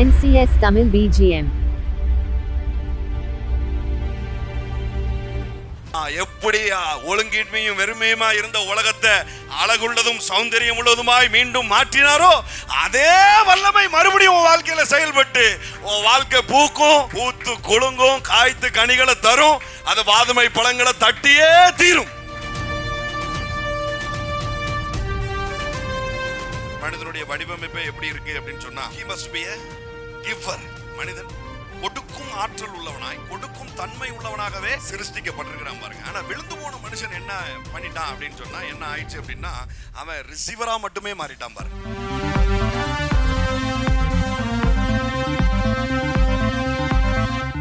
NCS Tamil BGM. எப்படி ஒழுங்கின்மையும் வெறுமையுமா இருந்த உலகத்தை அழகுள்ளதும் சௌந்தரியம் உள்ளதுமாய் மீண்டும் மாற்றினாரோ அதே வல்லமை மறுபடியும் உன் வாழ்க்கையில செயல்பட்டு உன் வாழ்க்கை பூக்கும், பூத்து குலுங்கும், காய்த்து கனிகளை தரும், அது வாதுமை பழங்களை தட்டியே தீரும். மனிதனுடைய வடிவமைப்பே எப்படி இருக்கு அப்படின்னு சொன்னா, he must be a giver. மனிதன் கொடுக்கும் ஆற்றல் உள்ளவனாய், கொடுக்கும் தன்மை உள்ளவனாகவே சிருஷ்டிக்கப்பட்டிருக்கிறான் பாருங்க. ஆனா விழுந்து போன மனுஷன் என்ன பண்ணிட்டான் அப்படின்னு சொன்னா, என்ன ஆயிடுச்சு அப்படின்னா, அவன் ரிசீவரா மட்டுமே மாறிட்டான் பாருங்க.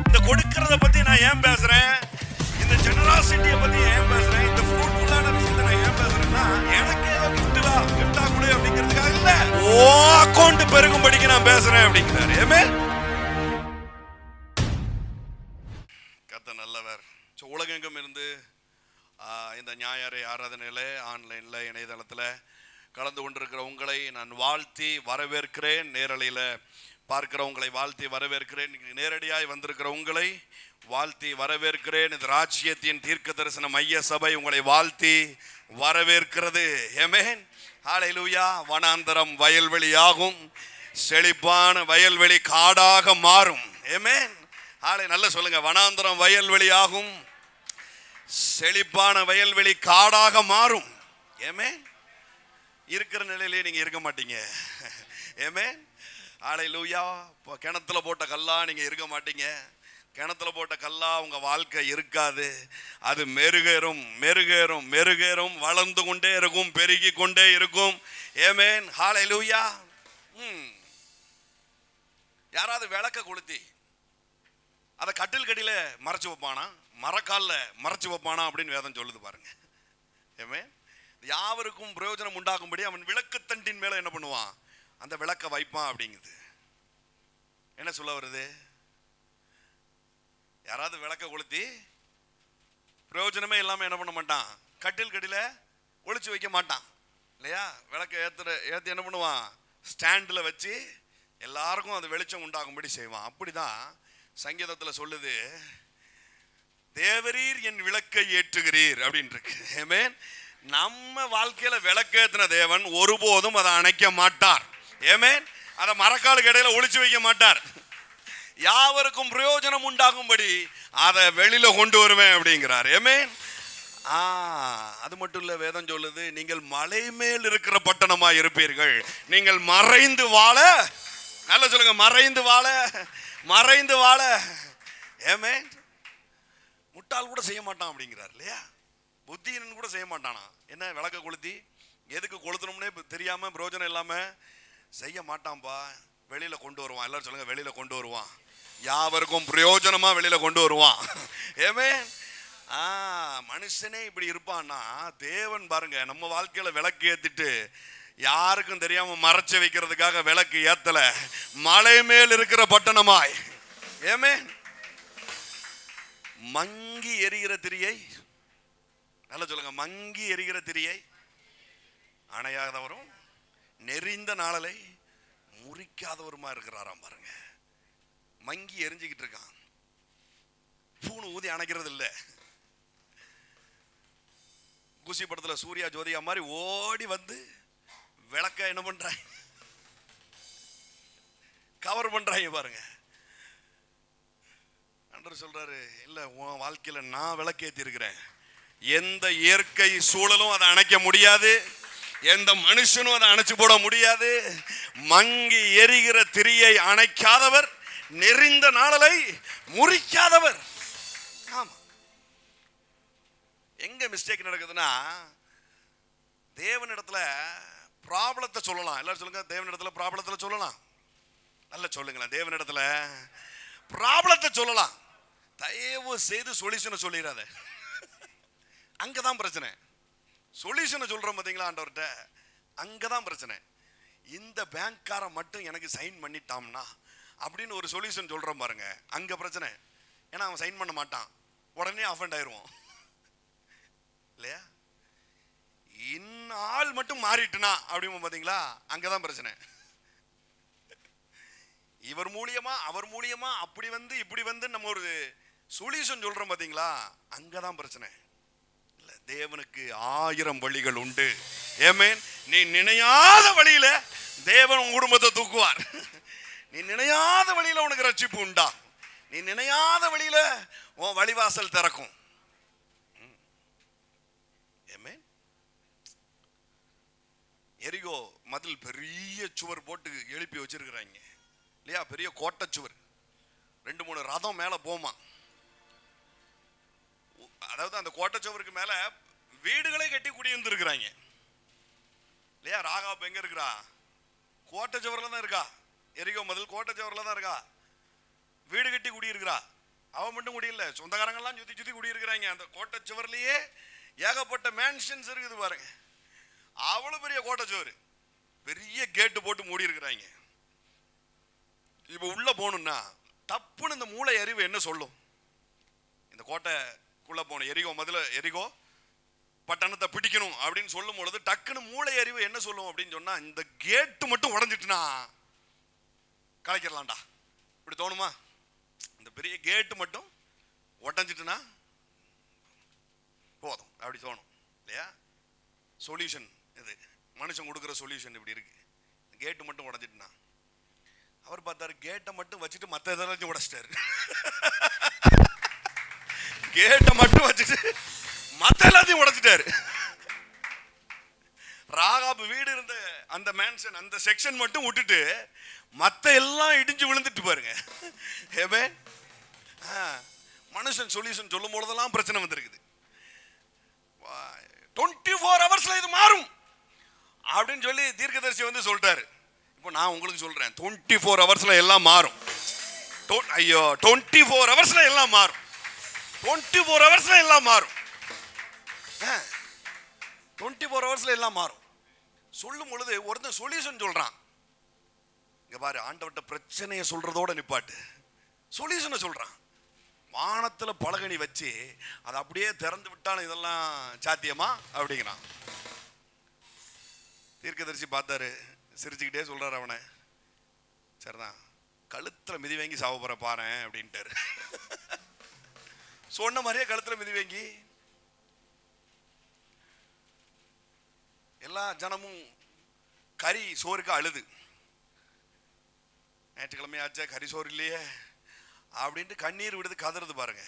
இந்த கொடுக்கறத பத்தி நான் ஏன் பேசுறேன், இந்த ஜெனராசிட்டியை பத்தி ஏன் பேசுறேன், இந்த ஃப்ரூட்ஃபுல்லான விஷயத்தை நான் ஏன் பேசுறேன்னா, எனக்கு ஏதோ கிஃப்டா கொடு அப்படிங்கிறதுக்காக இல்ல, ஓ அக்கௌண்ட் பெருகும்படிக்கு நான் பேசுறேன் அப்படிங்கிறாரு. ஏமே நல்லவர். உலகெங்கும் இருந்து இந்த ஞாயிறு ஆராதனையில ஆன்லைன்ல இணையதளத்தில் கலந்து கொண்டிருக்கிற உங்களை நான் வாழ்த்தி வரவேற்கிறேன். நேரலையில் பார்க்கிற உங்களை வாழ்த்தி வரவேற்கிறேன். நேரடியாய் வந்திருக்கிற உங்களை வாழ்த்தி வரவேற்கிறேன். இந்த ராஜ்யத்தின் தீர்க்க தரிசன மைய சபை உங்களை வாழ்த்தி வரவேற்கிறது. ஆமென். ஹல்லேலூயா. வனாந்தரம் வயல்வெளியாகும், செழிப்பான வயல்வெளி காடாக மாறும். ஆமென். நல்ல சொல்லுங்க. வனாந்தரம் வயல்வெளியாகும், செழிப்பான வயல்வெளி காடாக மாறும். ஏமே இருக்கிற நிலையிலே நீங்க இருக்க மாட்டீங்க. ஏமே ஹல்லேலூயா. கிணத்துல போட்ட கல்லா நீங்க இருக்க மாட்டீங்க. கிணத்துல போட்ட கல்லா உங்க வாழ்க்கை இருக்காது. அது மெருகேறும் மெருகேறும் மெருகேறும், வளர்ந்து கொண்டே இருக்கும், பெருகி கொண்டே இருக்கும். ஏமேன். ஹல்லேலூயா. யாராவது விளக்க கொளுத்தி அதை கட்டில் கடியில மறைச்சு வைப்பானா, மரக்கால்ல மறைச்சு வைப்பானா அப்படின்னு வேதம் சொல்லுது பாருங்க. ஏமே யாவருக்கும் பிரயோஜனம் உண்டாகும்படி அவன் விளக்குத்தண்டின் மேல என்ன பண்ணுவான், அந்த விளக்க வைப்பான் அப்படிங்குது. என்ன சொல்ல வருது? யாராவது விளக்க கொளுத்தி பிரயோஜனமே இல்லாம என்ன பண்ண மாட்டான், கட்டில் கடியில ஒளிச்சு வைக்க மாட்டான் இல்லையா? விளக்க ஏத்தி என்ன பண்ணுவான், ஸ்டாண்ட்ல வச்சு எல்லாருக்கும் அது வெளிச்சம் உண்டாகும்படி செய்வான். அப்படிதான் சங்கீதத்துல சொல்லுது, தேவரீர் என் விளக்கை ஏற்றுகிறீர் அப்படின்னு இருக்கு. ஆமென். நம்ம வாழ்க்கையில விளக்கேத்தின தேவன் ஒருபோதும் அதை அணைக்க மாட்டார். ஆமென். அதை மரக்காலுக்கு இடையில ஒளிச்சு வைக்க மாட்டார். யாவருக்கும் பிரயோஜனம் உண்டாகும்படி அதை வெளியில கொண்டு வருவேன் அப்படிங்கிறார். ஆமென். அது மட்டும் இல்ல, வேதம் சொல்லுது, நீங்கள் மலை மேல் இருக்கிற பட்டணமா இருப்பீர்கள், நீங்கள் மறைந்து வாழ, நல்ல சொல்லுங்க, மறைந்து வாழ, மறைந்து வாழ. ஏமே முட்டாள் கூட செய்ய மாட்டான் அப்படிங்கிறார் இல்லையா? புத்தியன் கூட செய்ய மாட்டானா. என்ன விளக்க கொளுத்தி எதுக்கு கொளுத்தணும்னே தெரியாம பிரயோஜனம் இல்லாம செய்ய மாட்டான்பா, வெளியில கொண்டு வருவான். எல்லாரும் சொல்லுங்க, வெளியில கொண்டு வருவான். யாவருக்கும் பிரயோஜனமா வெளியில கொண்டு வருவான். ஏமே மனுஷனே இப்படி இருப்பான்னா, தேவன் பாருங்க நம்ம வாழ்க்கையில விளக்கு ஏத்திட்டு யாருக்கும் தெரியாம மறைச்சு வைக்கிறதுக்காக விளக்கு ஏத்தல, மலை மேல் இருக்கிற பட்டணமாய். ஏமே மங்கி எரிகிற திரியை, நல்ல சொல்லுங்க, மங்கி எரிகிற திரியை அணையாதவரும் நெறிந்த நாளலை முறிக்காதவருமா இருக்கிறாராம் பாருங்க. மங்கி எரிஞ்சுக்கிட்டு இருக்கான், பூணு ஊதி அணைக்கிறது இல்ல. குசி படத்துல சூர்யா ஜோதியா மாதிரி ஓடி வந்து விளக்க என்ன பண்றாங்க, கவர் பண்றாங்க பாருங்க. ஆண்டவர் சொல்றாரு, இல்ல உன் வாழ்க்கையில நான் விளக்கேத்தி இருக்கிறேன். எந்த இயற்கை சூழலும் அதை அணைக்க முடியாது, எந்த மனுஷனும் அதை அணைச்சு போட முடியாது. மங்கி எரிகிற திரியை அணைக்காதவர், நெறிந்த நாளலை முறிக்காதவர். ஆமா. எங்க மிஸ்டேக் நடக்குதுன்னா, தேவனிடத்துல ப்ராப்ளத்தை சொல்லலாம். எல்லாரும் சொல்லுங்க, தேவனிடத்துல ப்ராப்ளத்துல சொல்லலாம். நல்லா சொல்லுங்களேன், தேவனிடத்துல ப்ராப்ளத்தை சொல்லலாம். தயவு செய்து சொல்யூஷனை சொல்லிடாத. அங்கதான் பிரச்சனை. சொல்யூஷனை சொல்றோம் பாத்தீங்களா ஆண்டவர்கிட்ட, அங்கதான் பிரச்சனை. இந்த பேங்க்கார மட்டும் எனக்கு சைன் பண்ணிட்டாம்னா அப்படின்னு ஒரு சொல்யூஷன் சொல்றோம் பாருங்க, அங்க பிரச்சனை. ஏன்னா அவன் சைன் பண்ண மாட்டான், உடனே அஃபண்ட் ஆயிடுவோம் இல்லையா? இந்நாள் மட்டும் மாறிட்டுனா அப்படிமா பாத்தீங்களா, அங்கதான் பிரச்சனை. இவர் மூலியமா அவர் மூலியமா அப்படி வந்து இப்படி வந்து நம்ம ஒரு சொல்யூஷன் சொல்றோம் பாத்தீங்களா, அங்கதான் பிரச்சனை. இல்ல, தேவனுக்கு 1000 வழிகள் உண்டு. ஆமென். நீ நினையாத வழியில தேவன் உன் குடும்பத்தை தூக்குவார். நீ நினையாத வழியில உனக்கு ரட்சிப்பு உண்டா, நீ நினையாத வழியில உன் வழிவாசல் திறக்கும். ஆமென். எரிகோ மதில் பெரிய சுவர் போட்டு எழுப்பி வச்சிருக்கிறாங்க இல்லையா, பெரிய கோட்டை சுவர், 2-3 ரதம் மேல போமா. அதாவது அந்த கோட்டை சுவருக்கு மேல வீடுகளை கட்டி குடியிருந்திருக்கிறாங்க இல்லையா. ராகாப் எங்க இருக்கிறா, கோட்டை சுவர்ல தான் இருக்கா. எரிகோ மதில் கோட்டை சுவர்ல தான் இருக்கா, வீடு கட்டி குடியிருக்கிறா. அவன் மட்டும் குடியில்ல, சொந்தக்காரங்கெல்லாம் சுத்தி சுத்தி குடியிருக்கிறாங்க. அந்த கோட்டை சுவர்லயே ஏகப்பட்ட மேன்ஷன்ஸ் இருக்குது பாருங்க. அவ்வளவு பெரிய கோட்டை சுவர், பெரிய கேட்டு போட்டு மூடி இருக்கிறாங்க. இப்ப உள்ள போகணும்னா தப்புன்னு இந்த மூளை அறிவு என்ன சொல்லும், இந்த கோட்டைக்குள்ள போகணும், எரிகோ மதுல எரிகோ பட்டணத்தை பிடிக்கணும் அப்படின்னு சொல்லும் பொழுது டக்குன்னு மூளை அறிவு என்ன சொல்லும் அப்படின்னு சொன்னா, இந்த கேட்டு மட்டும் உடஞ்சிட்டுனா கலைக்கிறலாம்டா, இப்படி தோணுமா? இந்த பெரிய கேட்டு மட்டும் உடஞ்சிட்டுனா போதும் அப்படி தோணும் இல்லையா. சொல்யூஷன் இது, மனுஷன் கொடுக்குற சொல்யூஷன் இப்படி இருக்கு. கேட்டு மட்டும் உடஞ்சிட்டுனா, அவர் பார்த்தாரு கேட்டை மட்டும் வச்சுட்டு மற்ற எதாச்சும் உடைச்சிட்டாரு. கேட்டை மட்டும் வச்சுட்டு மற்ற எல்லாத்தையும் உடைச்சிட்டாரு. ராகாப் வீடு இருந்த அந்த மேன்ஷன் அந்த செக்ஷன் மட்டும் விட்டுட்டு மற்ற எல்லாம் இடிஞ்சு விழுந்துட்டு பாருங்க. மனுஷன் சொல்யூஷன் சொல்லும் போதெல்லாம் பிரச்சனை வந்திருக்குது. 24 hours இது மாறும் அப்படின்னு சொல்லி தீர்க்கதரிசி வந்து சொல்லிட்டாரு. இப்போ நான் உங்களுக்கு சொல்றேன், 24 hours எல்லாம் மாறும். ஐயோ, 24 hours எல்லாம் மாறும். 24 hours எல்லாம் மாறும். 24 hours எல்லாம் மாறும். சொல்லும் பொழுது ஒருத்தன் சொல்யூஷன் சொல்றான். இங்க பாரு, ஆண்டவர்ட்ட பிரச்சனையை சொல்றதோட நிப்பாட்டு, சொல்யூஷனை சொல்றான். வானத்துல பலகனி வச்சு அதை அப்படியே திறந்து விட்டாலும் இதெல்லாம் சாத்தியமா அப்படிங்கிறான். தீர்க்கதரிசி பார்த்தாரு, சிரிச்சுக்கிட்டே சொல்றாரு அவனை, சரிதான் கழுத்துல மிதி வாங்கி சாவ போற பாரு அப்படின்ட்டாரு. சொன்ன மாதிரியே கழுத்துல மிதி வாங்கி எல்லா ஜனமும் கறி சோறுக்கு அழுது, ஞாயிற்றுக்கிழமை ஆச்சா கறி சோறு இல்லையே அப்படின்ட்டு கண்ணீர் விடுது, கதறது பாருங்க.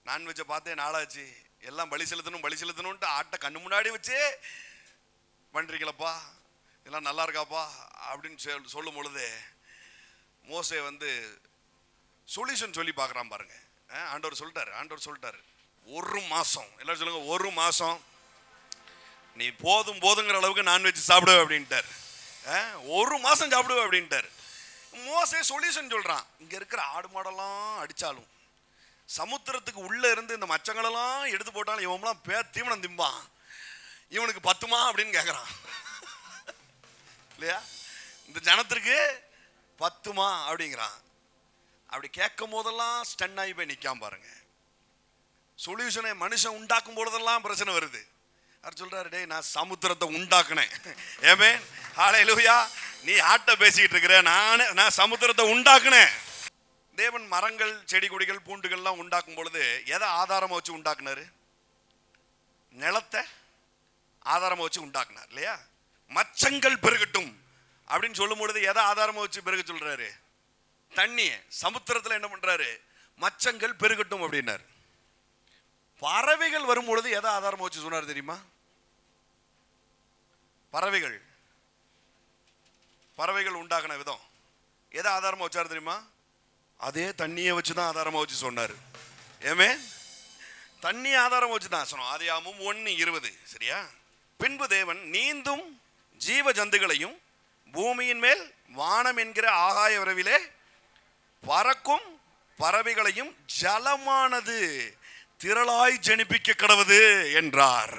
நான்வெஜ்ஜை பார்த்தேன் நாளாச்சு, எல்லாம் பலி செலுத்தணும்ட்டு ஆட்டை கண்ணு முன்னாடி வச்சு பண்றீங்களப்பா, இதெல்லாம் நல்லா இருக்காப்பா அப்படின்னு சொல்லும் பொழுது மோசே வந்து சொல்யூஷன் சொல்லி பார்க்குறான் பாருங்க. ஆண்டவர் சொல்லிட்டாரு 1 மாசம், எல்லாரும் சொல்லுங்க 1 மாசம் நீ போதுங்கிற அளவுக்கு நான்வெஜ் சாப்பிடுவ அப்படின்ட்டார். 1 மாசம் சாப்பிடுவ அப்படின்ட்டார். மோசே சொல்யூஷன் சொல்றான், இங்க இருக்கிற ஆடு மாடெல்லாம் அடிச்சாலும் சமுத்திரத்துக்கு உள்ள இருந்து இந்த மச்சங்களெல்லாம் எடுத்து போட்டாலும் இவன்லாம் தீவனம் திம்பான், இவனுக்கு பத்துமா அப்படின்னு கேட்கறான் இல்லையா. இந்த ஜனத்திற்கு பத்துமா அப்படிங்கிறான். அப்படி கேட்கும் போதெல்லாம் ஸ்டன் ஆகி போய் நிக்காம பாருங்க. சொல்யூஷனை மனுஷன் உண்டாக்கும் போதெல்லாம் பிரச்சனை வருது. அவர் சொல்றாரு, டேய் நான் சமுத்திரத்தை உண்டாக்குனேன். ஆமென், ஹல்லேலூயா. நீ ஆட்ட பேசிக்கிட்டு இருக்கிற, நான் சமுத்திரத்தை உண்டாக்குனேன். தேவன் மரங்கள் செடி கொடிகள் பூண்டுகள்லாம் உண்டாக்கும் பொழுது எதை ஆதாரமா வச்சு உண்டாக்குனாரு? நிலத்தை ஆதாரமா வச்சு உண்டாக்குனார் இல்லையா. மச்சங்கள் பெருகட்டும் அப்படின்னு சொல்லும் பொழுது எதை ஆதாரமா வச்சு பெருக சொல்றாரு? தண்ணிய. சமுத்திரத்துல என்ன பண்றாரு? மச்சங்கள் பெருகட்டும் அப்படின்னாரு. பறவைகள் வரும் பொழுது எதை ஆதாரமா வச்சு சொன்னார் தெரியுமா? பறவைகள் உண்டாக்குன விதம் எதை ஆதாரமா வச்சாரு தெரியுமா? அதே தண்ணியை வச்சுதான் ஆதாரமா வச்சு சொன்னாரு. ஏமே, தண்ணி ஆதாரமா வச்சுதான் சொன்னோம். ஆதியாகமம் 1:20 சரியா. பின்பு தேவன் நீந்தும் ஜீவ ஜந்துகளையும் பூமியின் மேல் வானம் என்கிற ஆகாய விரைவிலே பறக்கும் பறவைகளையும் ஜலமானது திரளாய் ஜனிப்பிக்க கடவுது என்றார்.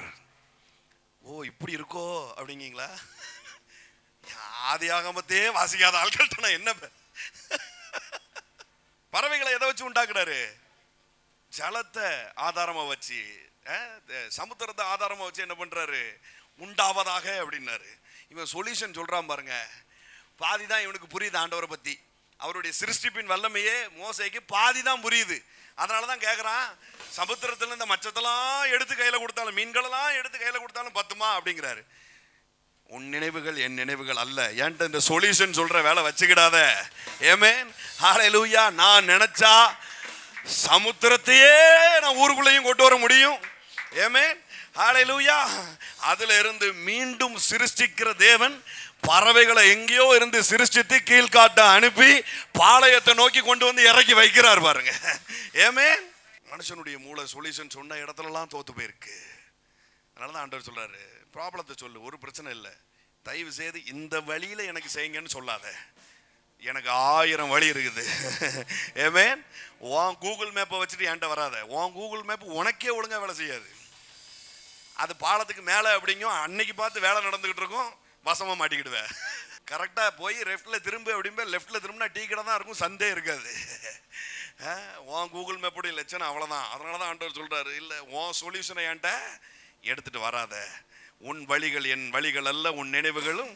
ஓ, இப்படி இருக்கோ அப்படிங்கீங்களா? ஆதியாகமத்தையே வாசிக்காத ஆட்கள்கிட்ட நான் என்ன? பறவைகளை எதை வச்சு உண்டாக்குறாரு? ஜலத்தை ஆதாரமா வச்சு, சமுத்திரத்தை ஆதாரமா வச்சு என்ன பண்றாரு? உண்டாவதாக அப்படின்னாரு. இவன் சொல்யூஷன் சொல்றான் பாருங்க. பாதிதான் இவனுக்கு புரியுது ஆண்டவரை பத்தி, அவருடைய சிருஷ்டிப்பின் வல்லமையே மோசைக்கு பாதி தான் புரியுது. அதனால தான் கேட்குறான், சமுத்திரத்தில் இந்த மச்சத்தெல்லாம் எடுத்து கையில் கொடுத்தாலும், மீன்களெல்லாம் எடுத்து கையில் கொடுத்தாலும் பத்துமா அப்படிங்கிறாரு. உன் நினைவுகள் என் நினைவுகள் அல்ல. ஏன்ட்ட இந்த சொல்யூஷன் சொல்ற வேலை வச்சுக்கிடாத. ஆமென், ஹல்லேலூயா. நான் நினைச்சா சமுத்திரத்தையே நான் ஊருக்குள்ளேயும் கொண்டு வர முடியும். ஆமென், ஹல்லேலூயா. அதுல இருந்து மீண்டும் சிருஷ்டிக்கிற தேவன் பறவைகளை எங்கேயோ இருந்து சிருஷ்டித்து கீழ்காட்ட அனுப்பி பாளையத்தை நோக்கி கொண்டு வந்து இறக்கி வைக்கிறார் பாருங்க. ஆமென். மனுஷனுடைய மூளை சொல்யூஷன் சொன்ன இடத்துலலாம் தோத்து போயிருக்கு. அதனால தான் ஆண்டவர் சொல்றாரு, ப்ராப்ளத்தை சொல்லு, ஒரு பிரச்சனை இல்லை, தயவு செய்து இந்த வழியில எனக்கு செய்யுங்கன்னு சொல்லாத, எனக்கு 1000 வழி இருக்குது. ஆமென். உன் கூகுள் மேப்பை வச்சுட்டு என்கிட்ட வராத. உன் கூகுள் மேப் உனக்கே ஒழுங்கா வேலை செய்யாது. அது பாலத்துக்கு மேலே அப்படிங்கும், அன்னைக்கு பார்த்து வேலை நடந்துகிட்டு இருக்கும், வசமா மாட்டிக்கிடுவேன். கரெக்டா போய் லெஃப்ட்ல திரும்ப அப்படின்ப, லெஃப்ட்ல திரும்பினா டீ கடை தான் இருக்கும், சந்தே இருக்காது. உன் கூகுள் மேப்புடைய லட்சணம் அவ்வளோதான். அதனால தான் ஆண்டவர் சொல்றாரு, இல்லை உன் சொல்யூஷனை என்கிட்ட எடுத்துட்டு வராத. உன் வழிகள் என் வழிகள் அல்ல, உன் நினைவுகளும்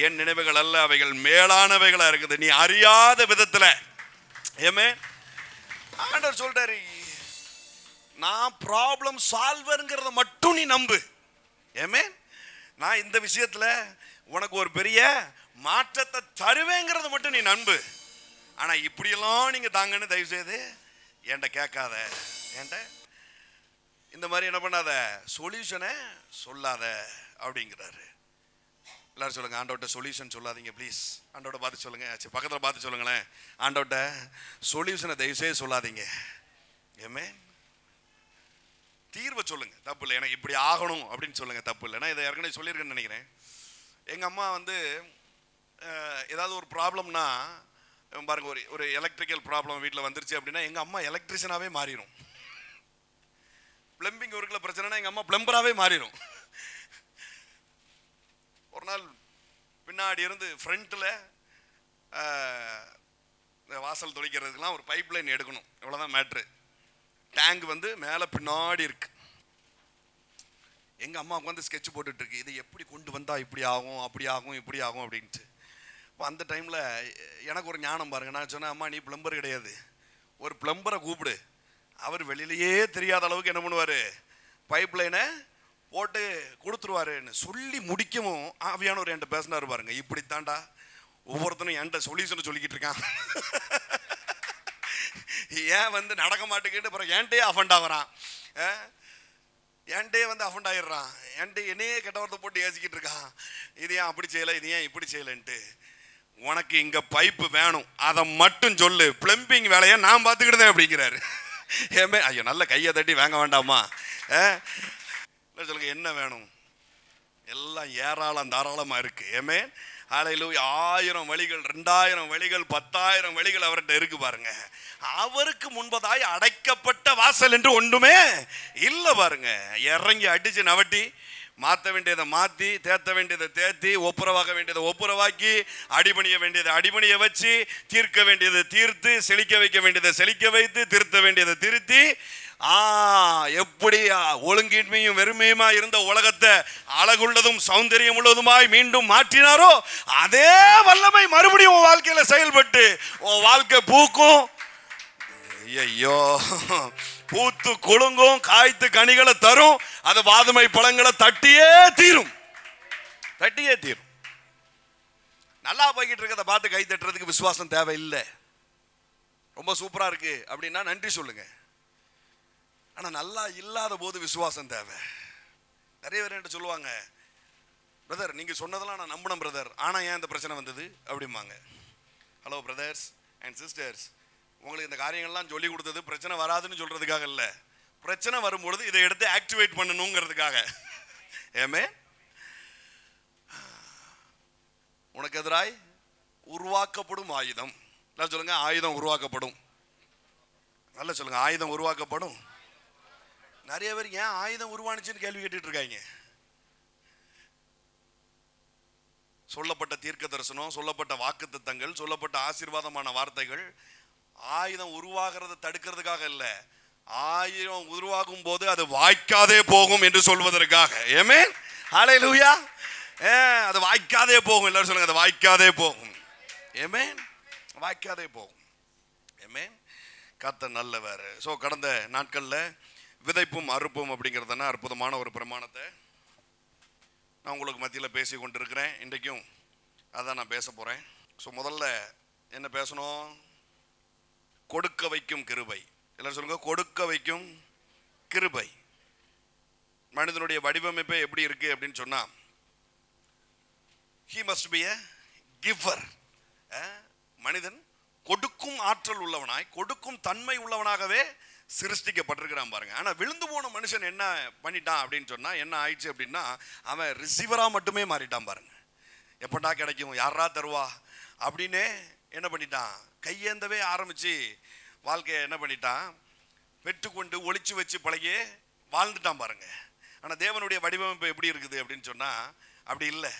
என் நினைவுகள் அல்ல, அவைகள் மேலானவைகளா இருக்குது நீ அறியாத விதத்துல. ஆமென். ஆண்டவர் சொல்றாரு, நான் ப்ராப்ளம் சால்வர்ங்கிறத மட்டும் நீ நம்பு. ஆமென். நான் இந்த விஷயத்துல உனக்கு ஒரு பெரிய மாற்றத்தை தருவேங்கிறத மட்டும் நீ நம்பு. ஆனா இப்படியெல்லாம் நீங்க தாங்கன்னு தயவு செய்து என்கிட்ட கேட்காத. என்கிட்ட இந்த மாதிரி என்ன பண்ணாத, சொல்யூஷனை சொல்லாத அப்படிங்கிறாரு. எல்லாரும் சொல்லுங்க, ஆண்டவர்கிட்ட சொல்யூஷன் சொல்லாதீங்க ப்ளீஸ். ஆண்டவர்கிட்ட பார்த்து சொல்லுங்க, பக்கத்தில் பார்த்து சொல்லுங்களேன், ஆண்டவர்கிட்ட சொல்யூஷனை தயவுசெய்து சொல்லாதீங்க. ஆமென். தீர்வை சொல்லுங்க, தப்பு இல்லை. எனக்கு இப்படி ஆகணும் அப்படின்னு சொல்லுங்க, தப்பு இல்லை. நான் இதை ஏற்கனவே சொல்லியிருக்கேன்னு நினைக்கிறேன். எங்கள் அம்மா வந்து ஏதாவது ஒரு ப்ராப்ளம்னா பாருங்க, ஒரு எலக்ட்ரிக்கல் ப்ராப்ளம் வீட்டில் வந்துருச்சு அப்படின்னா எங்கள் அம்மா எலக்ட்ரிஷியனாகவே மாறிடும். பிளம்பிங் ஒர்க்கில் பிரச்சனைனா எங்கள் அம்மா பிளம்பராகவே மாறிடும். ஒரு நாள் பின்னாடி இருந்து ஃப்ரண்ட்டில் வாசல் துடைக்கிறதுக்கெல்லாம் ஒரு பைப் லைன் எடுக்கணும், இவ்வளோதான் மேட்ரு. டேங்க் வந்து மேலே பின்னாடி இருக்கு. எங்கள் அம்மாவுக்கு வந்து ஸ்கெட்ச் போட்டுட்டு இருக்கு, இதை எப்படி கொண்டு வந்தால் இப்படி ஆகும், அப்படி ஆகும், இப்படி ஆகும் அப்படின்ட்டு. இப்போ அந்த டைமில் எனக்கு ஒரு ஞானம் பாருங்க. நான் சொன்னேன், அம்மா நீ பிளம்பர் கிடையாது, ஒரு பிளம்பரை கூப்பிடு, அவர் வெளியிலேயே தெரியாத அளவுக்கு என்ன பண்ணுவார், பைப் லைனை போட்டு கொடுத்துருவாருன்னு சொல்லி முடிக்கவும் ஆவியானவர் என்கிட்ட பேசினார் பாருங்க. இப்படித்தாண்டா ஒவ்வொருத்தனும் என்கிட்ட சொல்யூஷன் சொல்லிக்கிட்டு இருக்கான். ஏன் வந்து நடக்க மாட்டேங்கிட்டு அப்புறம் என்கிட்டயே அஃபண்ட் ஆகிறான், என்கிட்டயே வந்து அஃபண்ட் ஆகிடுறான், என்கிட்ட என்னையே கெட்ட வார்த்தை போட்டு ஏசிக்கிட்டு இருக்கான், இது ஏன் அப்படி செய்யலை, இது ஏன் இப்படி செய்யலைன்ட்டு. உனக்கு இங்கே பைப்பு வேணும், அதை மட்டும் சொல்லு, பிளம்பிங் வேலையை நான் பார்த்துக்கிட்டேன் அப்படிங்கிறாரு. ஏமே ஐயோ, நல்ல கையை தட்டி வாங்க வேண்டாமா? சொல்லுங்க, என்ன வேணும்? எல்லாம் ஏராளம் தாராளமாக இருக்கு. ஏமே ஹல்லேலூயா. 1000 வழிகள், 2000 வழிகள், 10,000 வழிகள் அவர்கிட்ட இருக்கு பாருங்க. அவருக்கு முன்பதாய் அடைக்கப்பட்ட வாசல் என்று ஒன்றுமே இல்லை பாருங்க. இறங்கி அடிச்சு நவட்டி மாற்ற வேண்டியதை மாற்றி, தேத்த வேண்டியதை தேத்தி, ஒப்புரவாக்க வேண்டியதை ஒப்புரவாக்கி, அடிபணிய வேண்டியதை அடிபணிய வச்சு, தீர்க்க வேண்டியதை தீர்த்து, செழிக்க வைக்க வேண்டியதை செழிக்க வைத்து, திருத்த வேண்டியதை திருத்தி, எப்படி ஒழுங்கின்மையும் வெறுமையுமா இருந்த உலகத்தை அழகுள்ளதும் சௌந்தரியம் உள்ளதுமாய் மீண்டும் மாற்றினாரோ அதே வல்லமை மறுபடியும் உன் வாழ்க்கையில செயல்பட்டு உன் வாழ்க்கை பூக்கும், ஐயோ பூத்து குலுங்கும், காய்த்து கனிகளை தரும், அது வாதுமை பழங்களை தட்டியே தீரும், தட்டியே தீரும். நல்லா போய்கிட்டு இருக்கிறத பார்த்து கை தட்டுறதுக்கு விசுவாசம் தேவையில்லை. ரொம்ப சூப்பரா இருக்கு அப்படின்னா நன்றி சொல்லுங்க. ஆனா நல்லா இல்லாத போது விசுவாசம் தேவை. நிறைய பேர் என்கிட்ட சொல்லுவாங்க, பிரதர் நீங்க சொன்னதெல்லாம் நான் நம்பினேன் பிரதர், ஆனா ஏன் இந்த பிரச்சனை வந்தது அப்படிம்பாங்க. ஹலோ பிரதர்ஸ் அண்ட் சிஸ்டர்ஸ், உங்களுக்கு இந்த காரியங்கள்லாம் சொல்லி கொடுத்தது பிரச்சனை வராதுன்னு சொல்றதுக்காக இல்லை, பிரச்சனை வரும்பொழுது இதை எடுத்து ஆக்டிவேட் பண்ணணுங்கிறதுக்காக. ஏமே உனக்கு எதிராய் உருவாக்கப்படும் ஆயுதம், நல்லா சொல்லுங்க, ஆயுதம் உருவாக்கப்படும். நல்லா சொல்லுங்க, ஆயுதம் உருவாக்கப்படும். நிறைய பேர் ஏன் ஆயுதம் உருவானுச்சுன்னு கேள்வி கேட்டுட்டு இருக்காங்க. சொல்லப்பட்ட தீர்க்க தரிசனம், சொல்லப்பட்ட வாக்குத்தத்தங்கள், சொல்லப்பட்ட ஆசீர்வாதமான வார்த்தைகள் ஆயுதம் உருவாகிறத தடுக்கிறதுக்காக இல்ல, ஆயுதம் உருவாகும் போது அது வாய்க்காதே போகும் என்று சொல்வதற்காக. ஆமென், ஹல்லேலூயா. அது வாய்க்காதே போகும். எல்லாரும் சொல்லுங்க, அது வாய்க்காதே போகும். ஆமென். வாய்க்காதே போகும். ஆமென். கர்த்தர் நல்லவர். ஸோ கடந்த நாட்களில் விதைப்பும் அறுப்பும் அப்படிங்கிறதுனா அற்புதமான ஒரு பிரமாணத்தை நான் உங்களுக்கு மத்தியில் பேசி கொண்டிருக்கிறேன். இன்றைக்கும் அதான் நான் பேச போகிறேன். ஸோ முதல்ல என்ன பேசணும்? கொடுக்க வைக்கும் கிருபை. எல்லாரும் சொல்லுங்க, கொடுக்க வைக்கும் கிருபை. மனிதனுடைய வடிவமைப்பே எப்படி இருக்கு அப்படின்னு சொன்னா, he must be a giver. மனிதன் கொடுக்கும் ஆற்றல் உள்ளவனாய், கொடுக்கும் தன்மை உள்ளவனாகவே சிருஷ்டிக்கப்பட்டிருக்கிறான் பாருங்க. ஆனா விழுந்து போன மனுஷன் என்ன பண்ணிட்டான் அப்படின்னு சொன்னா, என்ன ஆயிடுச்சு அப்படின்னா, அவன் ரிசீவரா மட்டுமே மாறிட்டான் பாருங்க. எப்படா கிடைக்கும், யாரா தருவா அப்படின்னு என்ன பண்ணிட்டான், கையேந்தவே ஆரம்பிச்சு வாழ்க்கையை என்ன பண்ணிட்டான், பெற்றுக்கொண்டு ஒளிச்சு வச்சு பழகி வாழ்ந்துட்டான் பாருங்க. ஆனா தேவனுடைய வடிவமைப்பு எப்படி இருக்குது அப்படின்னு சொன்னா, அப்படி இல்லை.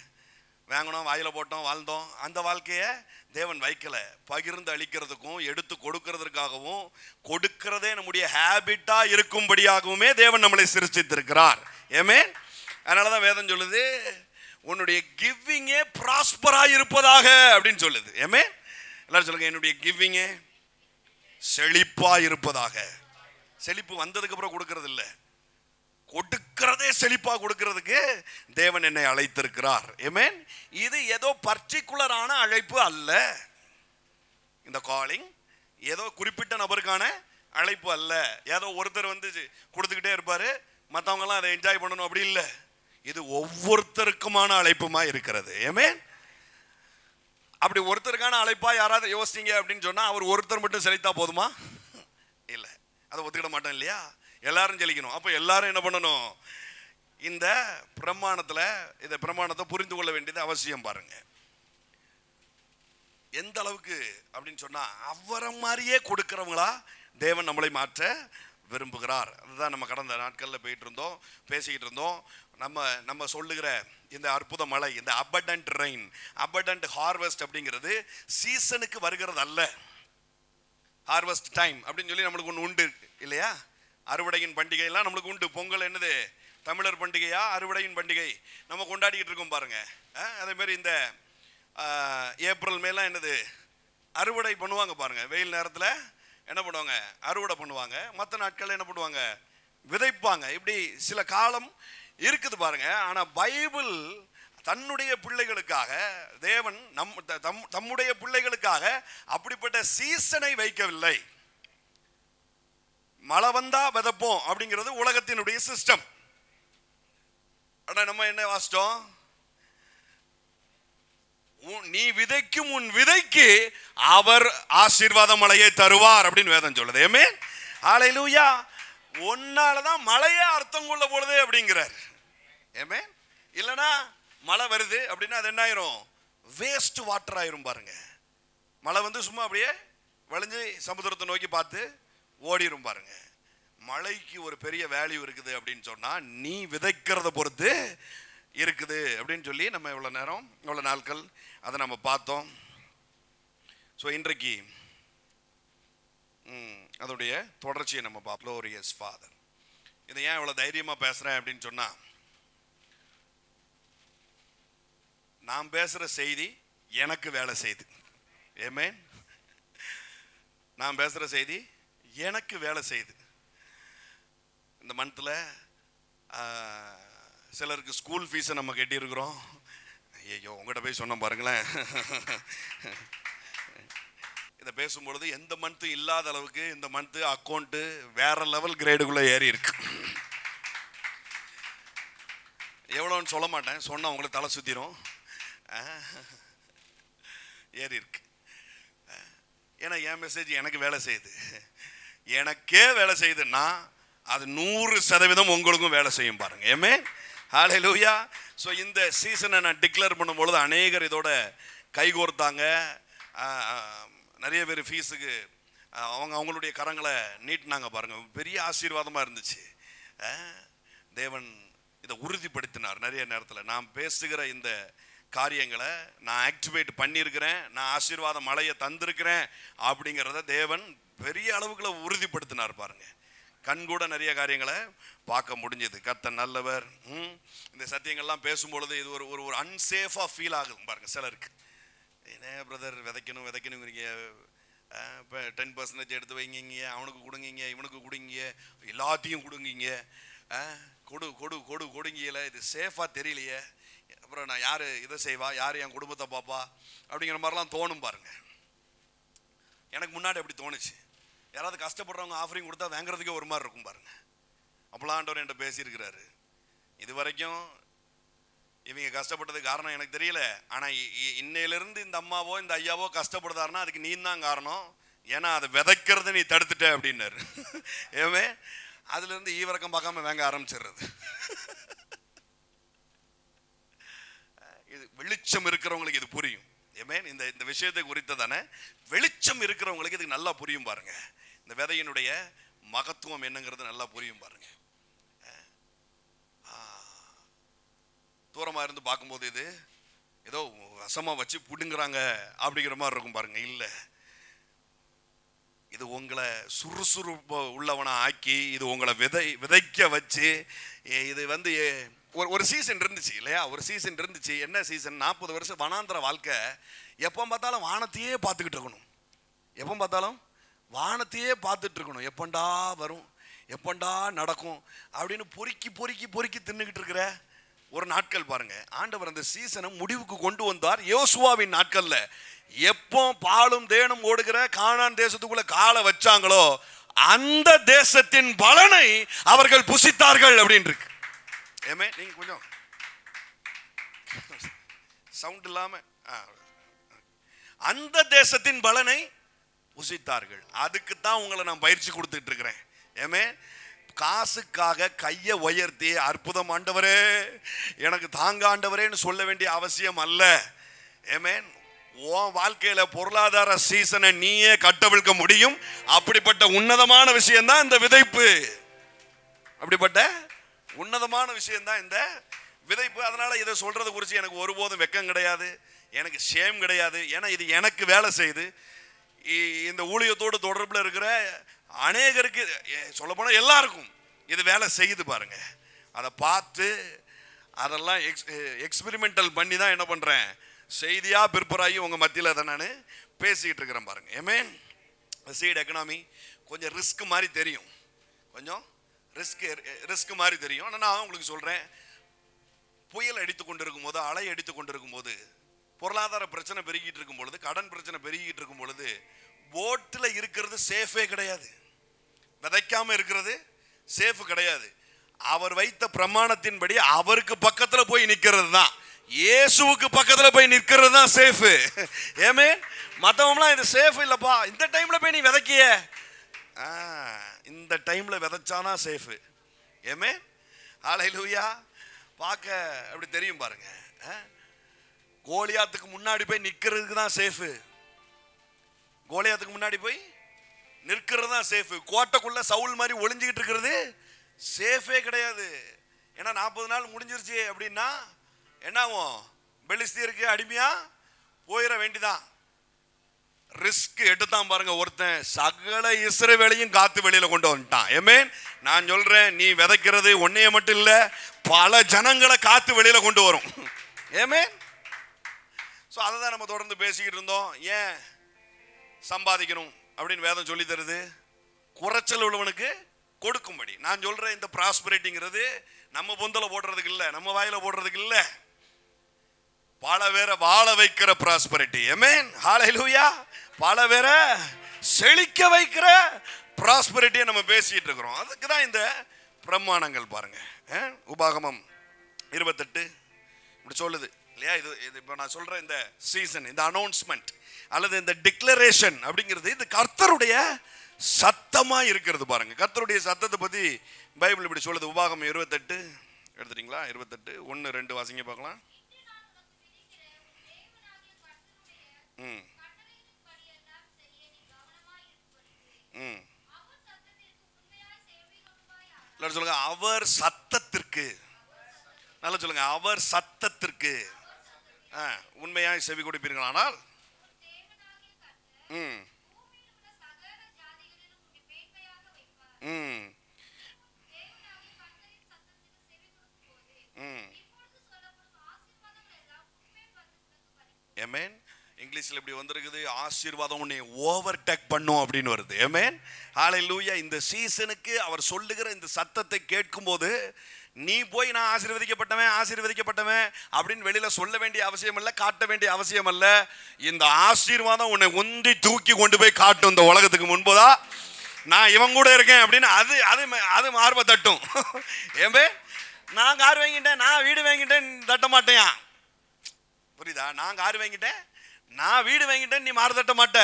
வாங்கினோம், வாயில போட்டோம், வாழ்ந்தோம். அந்த வாழ்க்கையை தேவன் வைக்கல. பகிர்ந்து அளிக்கிறதுக்கும் எடுத்து கொடுக்கறதுக்காகவும், கொடுக்கிறதே நம்முடைய ஹேபிட்டா இருக்கும்படியாகவுமே தேவன் நம்மளை சிருஷ்டித்திருக்கிறார். ஆமென். அதனாலதான் வேதம் சொல்லுது, உன்னுடைய கிவிங்கே ப்ராஸ்பரா இருப்பதாக அப்படின்னு சொல்லுது. ஆமென். எல்லாரும் சொல்லுங்க, என்னுடைய கிவிங்கே செழிப்பா இருப்பதாக. செழிப்பு வந்ததுக்கு அப்புறம் கொடுக்கறது இல்லை, கொடுக்கிறதே செழிப்பா கொடுக்கிறதுக்கு தேவன் என்னை அழைத்திருக்கிறார். ஆமென். இது ஏதோ பர்டிகுலரான அழைப்பு அல்ல. இந்த காலிங் ஏதோ குறிப்பிட்ட நபருக்கான அழைப்பு அல்ல. ஏதோ ஒருத்தர் வந்து கொடுத்துக்கிட்டே இருப்பாரு, மற்றவங்க எல்லாம் அதை என்ஜாய் பண்ணணும் அப்படி இல்லை. இது ஒவ்வொருத்தருக்குமான அழைப்புமா இருக்கிறது. ஆமென். அப்படி ஒருத்தருக்கான அழைப்பா யாராவது யோசிங்க அப்படின்னு சொன்னா, அவர் ஒருத்தர் மட்டும் செழித்தா போதுமா? இல்லை, அதை ஒத்துக்கிட மாட்டோம் இல்லையா? எல்லாரும் செழிக்கணும். அப்போ எல்லாரும் என்ன பண்ணணும்? இந்த பிரமாணத்தை புரிந்து கொள்ள வேண்டியது அவசியம் பாருங்க. எந்த அளவுக்கு அப்படின்னு சொன்னா, அவரை மாதிரியே கொடுக்கிறவங்களா தேவன் நம்மளை மாற்ற விரும்புகிறார். அதுதான் நம்ம கடந்த நாட்களில் போயிட்டு இருந்தோம், பேசிக்கிட்டு இருந்தோம். நம்ம சொல்லுகிற இந்த அற்புத மழை, இந்த abundant rain, abundant harvest அப்படிங்கிறது சீசனுக்கு வருகிறது அல்ல. ஹார்வெஸ்ட் டைம் அப்படின்னு சொல்லி நம்மளுக்கு ஒன்று உண்டு இல்லையா? அறுவடையின் பண்டிகை எல்லாம் நம்மளுக்கு உண்டு. பொங்கல் என்னது, தமிழர் பண்டிகையா? அறுவடையின் பண்டிகை நம்ம கொண்டாடிக்கிட்டு இருக்கோம் பாருங்க. அதே மாதிரி இந்த ஏப்ரல் மேலாம் என்னது, அறுவடை பண்ணுவாங்க பாருங்க. வெயில் நேரத்தில் என்ன பண்ணுவாங்க, அறுவடை பண்ணுவாங்க. மற்ற நாட்கள் என்ன பண்ணுவாங்க, விதைப்பாங்க. இப்படி சில காலம் இருக்குது பாருங்க. ஆனா பைபிள் தன்னுடைய பிள்ளைகளுக்காக, தேவன் தம்முடைய பிள்ளைகளுக்காக அப்படிப்பட்ட சீசனை வைக்கவில்லை. மழை வந்தா விதைப்போம் அப்படிங்கிறது உலகத்தினுடைய சிஸ்டம். ஆனா நம்ம என்ன வாசிட்டோம், நீ விதைக்கும் உன் விதைக்கு அவர் ஆசீர்வாத மழையை தருவார் அப்படின்னு வேதம் சொல்லுது. ஆமென். ஹல்லேலூயா. ஒன்னாலதான் மழையே அர்த்தம் கொள்ள போடுது அப்படிங்கிறார். ஆமென். இல்லனா மழை வருது அப்படின்னா அது என்ன ஆயிரும், வேஸ்ட் வாட்டர் ஆயிரும் பாருங்க. மழை வந்து சும்மா அப்படியே வளைஞ்சு சமுத்திரத்தை நோக்கி பார்த்து ஓடிரும் பாருங்க. மழைக்கு ஒரு பெரிய வேல்யூ இருக்குது அப்படின்னு சொன்னா, நீ விதைக்கிறத பொறுத்து இருக்குது அப்படின்னு சொல்லி நம்ம இவ்வளவு நாட்கள் அதை நம்ம பார்த்தோம். ஸோ இன்றைக்கு அதோடைய தொடர்ச்சியை நம்ம பார்ப்போம். Glorious Father. இதை ஏன் இவ்வளவு தைரியமா பேசுறேன் அப்படின்னு சொன்னா, நான் பேசுற செய்தி எனக்கு வேலை செய்யுது. ஆமென். நான் பேசுற செய்தி எனக்கு வேலை செய்யுது. இந்த மந்த்ல சிலருக்கு ஸ்கூல் ஃபீஸை நம்ம கட்டியிருக்கிறோம். ஐயோ, உங்கள்கிட்ட போய் சொன்ன பாருங்களேன். இதை பேசும்பொழுது எந்த மந்த்து இல்லாத அளவுக்கு இந்த மந்த்து அக்கௌண்ட்டு வேற லெவல் கிரேடுக்குள்ள ஏறி இருக்கு. எவ்வளோன்னு சொல்ல மாட்டேன், சொன்னா உங்களுக்கு தலை சுத்திரும். ஏறி இருக்கு. ஏன்னா என் மெசேஜ் எனக்கு வேலை செய்யுது. எனக்கே வேலை செய்யுதுன்னா அது 100% உங்களுக்கும் வேலை செய்யும் பாருங்க. ஆமென். ஹல்லேலூயா. ஸோ இந்த சீசனை நான் டிக்ளேர் பண்ணும்பொழுது அநேகர் இதோட கைகோர்த்தாங்க. நிறைய பேர் ஃபீஸுக்கு அவங்களுடைய கரங்களை நீட்டினாங்க பாருங்க. பெரிய ஆசீர்வாதமாக இருந்துச்சு. தேவன் இதை உறுதிப்படுத்தினார். நிறைய நேரத்தில் நான் பேசுகிற இந்த காரியங்களை நான் ஆக்டிவேட் பண்ணியிருக்கிறேன், நான் ஆசீர்வாத மழையை தந்திருக்கிறேன் அப்படிங்கிறத தேவன் பெரிய அளவுக்குள்ள உறுதிப்படுத்தினார் பாருங்க. கண்கூட நிறைய காரியங்களை பார்க்க முடிஞ்சது. கர்த்தர் நல்லவர். இந்த சத்தியங்கள்லாம் பேசும்பொழுது இது ஒரு அன்சேஃபாக ஃபீல் ஆகுது பாருங்க சிலருக்கு. என்ன பிரதர் விதைக்கணுங்கிறீங்க, இப்போ 10% எடுத்து வைங்க, அவனுக்கு கொடுங்க, இவனுக்கு கொடுங்க, எல்லாத்தையும் கொடுங்க, கொடுங்கல, இது சேஃபாக தெரியலையே, அப்புறம் நான் யார் இதை செய்வா, யார் என் குடும்பத்தை பார்ப்பா அப்படிங்கிற மாதிரிலாம் தோணும் பாருங்க. எனக்கு முன்னாடி அப்படி தோணுச்சு. யாராவது கஷ்டப்படுறவங்க ஆஃபரிங் கொடுத்தா வாங்குறதுக்கே ஒரு மாதிரி இருக்கும் பாருங்க. அப்போலாம் ஆண்டவர் என்கிட்ட பேசியிருக்கிறாரு. இது வரைக்கும் இவங்க கஷ்டப்பட்டதுக்கு காரணம் எனக்கு தெரியல, ஆனால் இன்னையிலிருந்து இந்த அம்மாவோ இந்த ஐயாவோ கஷ்டப்படுதாருன்னா அதுக்கு நீ தான் காரணம், ஏன்னா அதை விதைக்கிறத நீ தடுத்துட்ட அப்படின்னாரு. ஏமே அதுலேருந்து ஈவரக்கம் பார்க்காம வாங்க ஆரம்பிச்சிடுறது. இது வெளிச்சம் இருக்கிறவங்களுக்கு இது புரியும். ஏமே இந்த விஷயத்தை குறித்ததானே வெளிச்சம் இருக்கிறவங்களுக்கு இது நல்லா புரியும் பாருங்க. இந்த விதையினுடைய மகத்துவம் என்னங்கிறது நல்லா புரியும் பாருங்க. தூரமாக இருந்து பார்க்கும்போது இது ஏதோ வசமாக வச்சு புடுங்குறாங்க அப்படிங்கிற மாதிரி இருக்கும் பாருங்க. இல்லை, இது உங்களை சுறுசுறுப்பு உள்ளவனை ஆக்கி, இது உங்களை விதைக்க வச்சு, இது ஒரு சீசன் இருந்துச்சு இல்லையா, ஒரு சீசன் இருந்துச்சு. என்ன சீசன்? 40 வருஷம் வனாந்திர வாழ்க்கை. எப்போ பார்த்தாலும் வானத்தையே பார்த்துக்கிட்டு இருக்கணும், எப்போ பார்த்தாலும் வானத்தையே பார்த்துட்டு இருக்கணும். எப்பண்டா வரும், எப்பண்டா நடக்கும் அப்படின்னு பொறுக்கி பொறுக்கி பொறுக்கி தின்னுக்கிட்டு இருக்கிற ஒரு நாட்கள் பாருங்க. ஆண்டவர் அந்த சீசனை முடிவுக்கு கொண்டு வந்தார் யோசுவாவின் நாட்கள்ல. எப்போ பாலும் தேனும் ஓடுகிற கானான் தேசத்துக்குள்ள காலை வச்சாங்களோ அந்த தேசத்தின் பலனை அவர்கள் புசித்தார்கள் அப்படின்னு இருக்கு. ஏமே நீங்க கொஞ்சம் சவுண்ட் இல்லாம, அந்த தேசத்தின் பலனை புசித்தார்கள். அதுக்கு தான் உங்களை நான் பயிற்சி கொடுத்துட்டு இருக்கிறேன். ஏமே காசுக்காக கையை உயர்த்தி அற்புதம் ஆண்டவரே எனக்கு தாங்க ஆண்டவரேன்னு சொல்ல வேண்டிய அவசியம் அல்ல. ஏமேன் உன் வாழ்க்கையில பொருளாதார சீசனை நீயே கட்டவிழ்க்க முடியும். அப்படிப்பட்ட உன்னதமான விஷயம் தான் இந்த விதைப்பு. அப்படிப்பட்ட உன்னதமான விஷயம் தான் இந்த விதைப்பு. அதனால இதை சொல்றது குறித்து எனக்கு ஒருபோதும் வெக்கம் கிடையாது, எனக்கு ஷேம் கிடையாது. ஏன்னா இது எனக்கு வேலை செய்யுது. இந்த ஊழியத்தோடு தொடர்பில் இருக்கிற அநேகருக்கு, சொல்ல போனால் எல்லாருக்கும் இது வேலை செய்யுது பாருங்க. அதை பார்த்து அதெல்லாம் எக்ஸ்பெரிமெண்டல் பண்ணி தான் என்ன பண்ணுறேன், செய்தியாக பிற்பராகி உங்கள் மத்தியில் அதை நான் பேசிக்கிட்டு இருக்கிறேன் பாருங்க. ஏமேன் சீட் எக்கனாமி கொஞ்சம் ரிஸ்க் மாதிரி தெரியும், கொஞ்சம் ரிஸ்க் மாதிரி தெரியும். ஆனால் நான் உங்களுக்கு சொல்கிறேன், புயல் அடித்து கொண்டு இருக்கும் போது, அலை அடித்து கொண்டு இருக்கும் போது, பொருளாதார பிரச்சனை பெருகிட்டு இருக்கும் பொழுது, கடன் பிரச்சனை பெருகிட்டு இருக்கும் பொழுது, போட்டில் இருக்கிறது சேஃபே கிடையாது, விதைக்காம இருக்கிறது சேஃப் கிடையாது. அவர் வைத்த பிரமாணத்தின்படி அவருக்கு பக்கத்துல போய் நிக்கிறது தான், இயேசுவுக்கு பக்கத்துல போய் நிக்கிறது தான் சேஃப். ஏமே மற்றவங்களாம் இது சேஃப் இல்லப்பா, இந்த டைம்ல போய் நீ விதைக்கிய, இந்த டைம்ல விதைச்சானா சேஃப். ஏமே ஹல்லேலூயா. பார்க்க அப்படி தெரியும் பாருங்க. கோலியாத்துக்கு முன்னாடி போய் நிக்கிறதுக்கு தான் சேஃப், கோலியாத்துக்கு முன்னாடி போய் நிற்கிறது தான் சேஃப். கோட்டைக்குள்ள சவுல் மாதிரி ஒளிஞ்சுக்கிட்டு இருக்கிறது சேஃபே கிடையாது. ஏன்னா 40 நாள் முடிஞ்சிருச்சு அப்படின்னா என்ன ஆகும், பெலிஸ்தியருக்கு அடிமையா போயிட வேண்டிதான். ரிஸ்க் எடுத்தான் பாருங்க ஒருத்தன், சகல இஸ்ரவேலையும் காத்து வெளியில கொண்டு வந்துட்டான். ஏமேன் நான் சொல்றேன், நீ விதைக்கிறது ஒன்னைய மட்டும் இல்ல, பல ஜனங்களை காத்து வெளியில கொண்டு வரும். ஏமேன். ஸோ அதை தான் நம்ம தொடர்ந்து பேசிக்கிட்டு இருந்தோம். ஏன் சம்பாதிக்கணும் அப்படின்னு வேதம் சொல்லி தருது, குறைச்சல் உள்ளவனுக்கு கொடுக்கும்படி. நான் சொல்றேன், இந்த ப்ராஸ்பரிட்டிங்கிறது நம்ம பொந்தல போடுறதுக்கு இல்லை, நம்ம வாயில போடுறதுக்கு இல்லை, பல பேரை வாழ வைக்கிற ப்ராஸ்பரிட்டி. ஆமென் ஹல்லேலூயா. பல பேரை செழிக்க வைக்கிற ப்ராஸ்பரிட்டியை நம்ம பேசிட்டு இருக்கிறோம். அதுக்கு தான் இந்த பிரமாணங்கள் பாருங்க. உபாகமம் 28 இப்படி சொல்லுது இல்லையா. இது இப்போ நான் சொல்ற இந்த சீசன், இந்த அனௌன்ஸ்மெண்ட் அல்லது இந்த டிக்ளரேஷன் அப்படிங்கிறது இது கர்த்தருடைய சத்தமா இருக்கிறது பாருங்க. கர்த்தருடைய சத்தத்தை பத்தி பைபிள் இப்படி சொல்லுது. உபாகமம் 28 எடுத்துட்டீங்களா? 28 1 2 வாசிங்க பார்க்கலாம். சொல்லுங்க, அவர் சத்தத்திற்கு, நல்லா சொல்லுங்க, அவர் சத்தத்திற்கு உண்மையாய் செவி கொடுப்பீர்களானால் இங்க இங்கிலீஷ்ல இப்படி வந்திருக்குது, ஆசீர்வாதம் உன்னை ஓவர்டேக் பண்ணும் அப்படின்னு வருது. ஆமென், ஹalleluya. இந்த சீசனுக்கு அவர் சொல்லுகிற இந்த சத்தத்தை கேட்கும்போது நீ போய் நான் ஆசீர்வதிக்கப்பட்டவன் அப்படின்னு வெளியில சொல்ல வேண்டிய அவசியம் இல்லை, காட்ட வேண்டிய அவசியம் இல்லை. இந்த ஆசீர்வாதம் உன்னை உந்தி தூக்கி கொண்டு போய் காட்டும். இந்த உலகத்துக்கு முன்பதா நான் இவன் கூட இருக்கேன் அப்படின்னு அது அது அது மார்பை தட்டும். ஏம்பே, நான் கார் வாங்கிட்டேன், நான் வீடு வாங்கிட்டேன், தட்ட மாட்டேன். புரியுதா? நான் கார் வாங்கிட்டேன், நான் வீடு வாங்கிட்டேன், நீ மாறு தட்ட மாட்ட.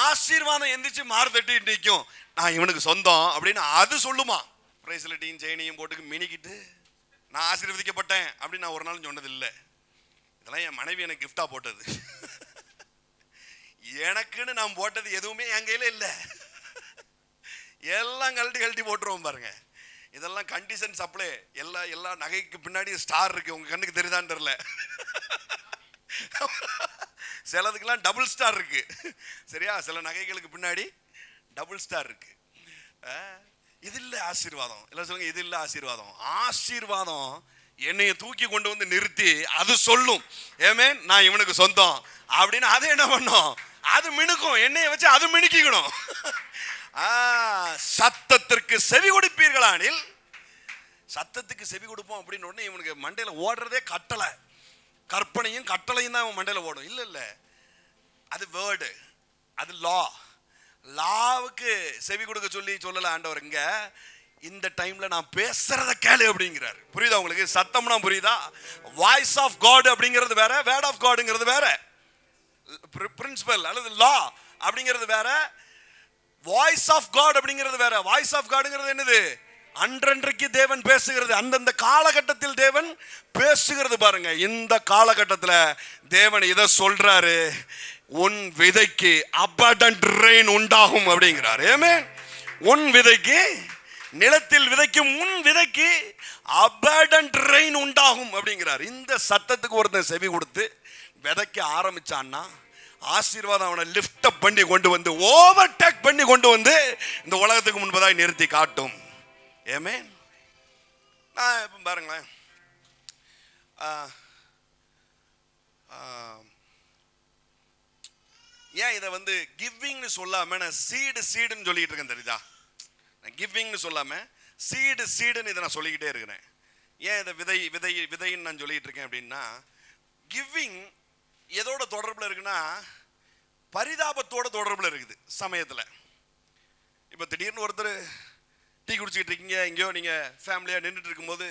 ஆசீர்வாதம் எந்திரிச்சு மாறு தட்டி நிற்கும். நான் இவனுக்கு சொந்தம் அப்படின்னு அது சொல்லுமா. பிரேஸ்லெட்டையும் செயினையும் போட்டு மினிக்கிட்டு நான் ஆசீர்வதிக்கப்பட்டேன் அப்படின்னு நான் ஒரு நாளும் சொன்னது இல்லை. இதெல்லாம் என் மனைவி எனக்கு கிஃப்டா போட்டது. எனக்குன்னு நான் போட்டது எதுவுமே என் கையில இல்லை. எல்லாம் கழட்டி போட்டுருவோம் பாருங்க. இதெல்லாம் கண்டிஷன் சப்ளை. எல்லா நகைக்கு பின்னாடி ஸ்டார் இருக்கு. உங்க கண்ணுக்கு தெரியுதான்னு தெரியல. சிலதுக்கெல்லாம் டபுள் ஸ்டார் இருக்கு. சரியா? சில நகைகளுக்கு பின்னாடி டபுள் ஸ்டார் இருக்கு. இது இல்லை ஆசீர்வாதம். எல்லாம் சொல்லுங்க, இது இல்லை ஆசீர்வாதம். ஆசீர்வாதம் என்னைய தூக்கி கொண்டு வந்து நிறுத்தி அது சொல்லும், ஆமென், நான் இவனுக்கு சொந்தம் அப்படின்னு. அது என்ன பண்ணும்? அது மினுக்கும். என்னைய வச்சு அது மினுக்கிக்கணும். சத்தத்திற்கு செவி கொடுப்பீர்களானில், சத்தத்துக்கு செவி கொடுப்போம் அப்படின்னு உடனே இவனுக்கு மண்டையில ஓடுறதே கட்டளை, கற்பனையும் கட்டளையும் தான் மண்டையில ஓடும். இல்ல அது வேர்டு, அது லா. லாவுக்கு செவி கொடுக்க சொல்லல ஆண்டவர். இங்க இந்த டைம்ல நான் பேசுறத கேளு அப்படிங்கிறார். புரியுதா உங்களுக்கு? சத்தம்னா புரியுதா? வாய்ஸ் ஆஃப் காட் அப்படிங்கிறது வேற, வேர்ட் ஆஃப் காட்ங்கிறது வேற. பிரின்சிபல் அல்லது லா அப்படிங்கிறது வேற, வாய்ஸ் ஆஃப் காட் அப்படிங்கிறது வேற. வாய்ஸ் ஆஃப் காட்ங்கிறது என்னது? அன்றன்றைக்கு தேவன் பேசுகிறது, அந்தந்த காலகட்டத்தில் தேவன் பேசுகிறது. பாருங்க, இந்த காலகட்டத்தில் தேவன் இதை சொல்றாரு, உன் விதைக்கு abundant rain உண்டாகும் அப்படிங்கிறார். ஆமென். உன் விதைக்கு, நிலத்தில் விதைக்கும் உன் விதைக்கு abundant rain உண்டாகும் அப்படிங்கிறார். இந்த சத்தத்துக்கு ஒருத்தன் செவி கொடுத்து விதைக்க ஆரம்பிச்சான்னா ஆசீர்வாதம் அவனை லிஃப்ட் அப் பண்ணி கொண்டு வந்து, ஓவர்டேக் பண்ணி கொண்டு வந்து இந்த உலகத்துக்கு முன்பதாய் நிறுத்தி காட்டும். ஆமென். நான் இப்போ பாருங்களேன், ஏன் இதை வந்து கிவிங்னு சொல்லாம நான் சீடுன்னு சொல்லிட்டு இருக்கேன் தெரியுதா? நான் கிவிங்னு சொல்லாம சீடுன்னு இதை நான் சொல்லிக்கிட்டே இருக்கிறேன். ஏன் இதை விதைன்னு நான் சொல்லிட்டு இருக்கேன் அப்படின்னா, கிவிங் எதோட தொடர்பில் இருக்குன்னா பரிதாபத்தோட தொடர்பில் இருக்குது. சமயத்தில் இப்போ திடீர்னு ஒருத்தர் டீ குடிச்சிக்கிட்டு இருக்கீங்க, எங்கேயோ நீங்கள் ஃபேமிலியாக நின்றுட்டு இருக்கும்போது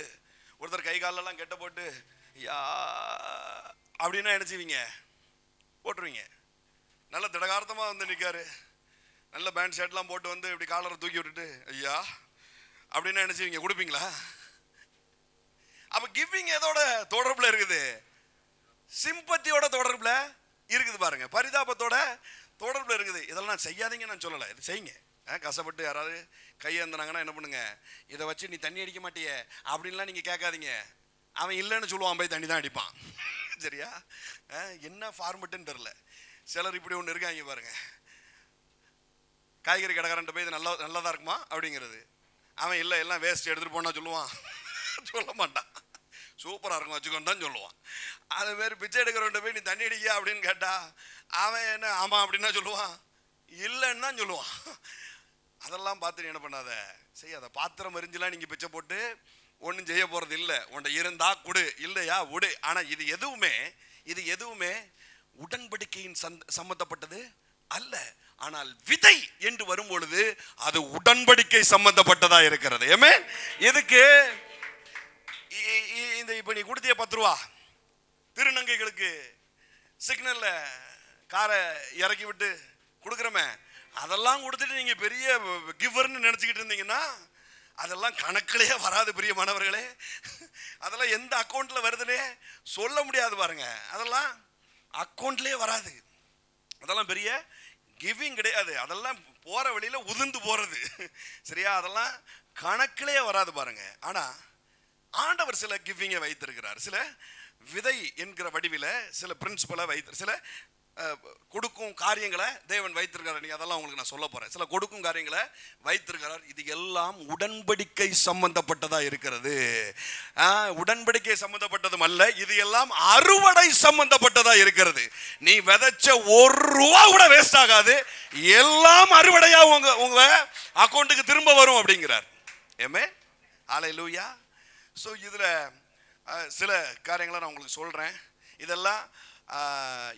ஒருத்தர் கை காலெல்லாம் கெட்ட போட்டு யா அப்படின்னா நினச்சிவீங்க, போட்டுருவீங்க. நல்ல திடகார்த்தமாக வந்து நிற்காரு, நல்ல பேண்ட் ஷர்ட்லாம் போட்டு வந்து இப்படி காலரை தூக்கி விட்டுட்டு ஐயா அப்படின்னா நினச்சிவீங்க, கொடுப்பீங்களா? அப்போ கிவிங் எதோட தொடர்பில் இருக்குது? சிம்பத்தியோட தொடர்பில் இருக்குது. பாருங்க, பரிதாபத்தோட தொடர்பில் இருக்குது. இதெல்லாம் செய்யாதீங்கன்னு நான் சொல்லலை, இது செய்யுங்க. கஷ்டப்பட்டு யாராவது கையேந்தினாங்கன்னா என்ன பண்ணுங்க, இதை வச்சு நீ தண்ணி அடிக்க மாட்டியே அப்படின்லாம் நீங்கள் கேட்காதீங்க. அவன் இல்லைன்னு சொல்லுவான், போய் தண்ணி தான் அடிப்பான். சரியா? என்ன ஃபார்மெட்டுன்னு தெரில. சிலர் இப்படி ஒன்று இருக்காங்க பாருங்க, காய்கறி கடைக்காரன்ட்ட போய் இது நல்லதாக இருக்குமா அப்படிங்கிறது. அவன் இல்லை, எல்லாம் வேஸ்ட் எடுத்துகிட்டு போனா சொல்லுவான், சொல்ல மாட்டான். சூப்பராக இருக்கும் வச்சுக்கோன்னு தான் சொல்லுவான். அது மாரி பிச்சை எடுக்கிறவன்ட்ட போய் நீ தண்ணி அடிக்க அப்படின்னு கேட்டா அவன் என்ன ஆமாம் அப்படின்னா சொல்லுவான், இல்லைன்னு தான் சொல்லுவான். அதெல்லாம் பார்த்து நீ என்ன பண்ணாத, செய்யாத. பாத்திரம் எரிஞ்செல்லாம் நீங்கள் பிச்சை போட்டு ஒன்றும் செய்ய போகிறது இல்லை. உன்னை இருந்தா கொடு, இல்லையா விடு. ஆனால் இது எதுவுமே உடன்படிக்கையின் சம்பந்தப்பட்டது அல்ல. ஆனால் விதை என்று வரும் பொழுது அது உடன்படிக்கை சம்பந்தப்பட்டதா இருக்கிறது. ஆமென். எதுக்கு? இந்த இப்போ நீ கொடுத்திய 10 ரூபா திருநங்கைகளுக்கு சிக்னல்ல காரை இறக்கி விட்டு கொடுக்குறமே, அதெல்லாம் கொடுத்துட்டு நீங்க பெரிய கிவர்னு நினைச்சுக்கிட்டு இருந்தீங்கன்னா அதெல்லாம் கணக்கிலேயே வராது பெரிய மாணவர்களே. அதெல்லாம் எந்த அக்கௌண்ட்ல வருதுன்னே சொல்ல முடியாது பாருங்க. அதெல்லாம் அக்கௌண்ட்லேயே வராது. அதெல்லாம் பெரிய கிவிங் கிடையாது. அதெல்லாம் போற வழியில உதிர்ந்து போறது. சரியா? அதெல்லாம் கணக்கிலேயே வராது பாருங்க. ஆனா ஆண்டவர் சில கிவிங்கை வைத்திருக்கிறார். சில விதை என்கிற வடிவில சில பிரின்சிபலை சில கொடுக்கும் காரியங்களை தேவன் வைத்திருக்கிறார். நீ அதெல்லாம் உங்களுக்கு நான் சொல்ல போறேன். சில கொடுக்கும் காரியங்களை வைத்திருக்கிறார். இது எல்லாம் உடன்படிக்கை சம்பந்தப்பட்டதா இருக்கிறது. உடன்படிக்கை சம்பந்தப்பட்டதும் அல்ல, இது எல்லாம் அறுவடை சம்பந்தப்பட்டதா இருக்கிறது. நீ விதைச்ச ₹1 கூட வேஸ்ட் ஆகாது, எல்லாம் அறுவடையா உங்க அக்கௌண்ட்டுக்கு திரும்ப வரும் அப்படிங்கிறார். ஏமே ஹல்லேலூயா. ஸோ இதுல சில காரியங்களை நான் உங்களுக்கு சொல்றேன். இதெல்லாம்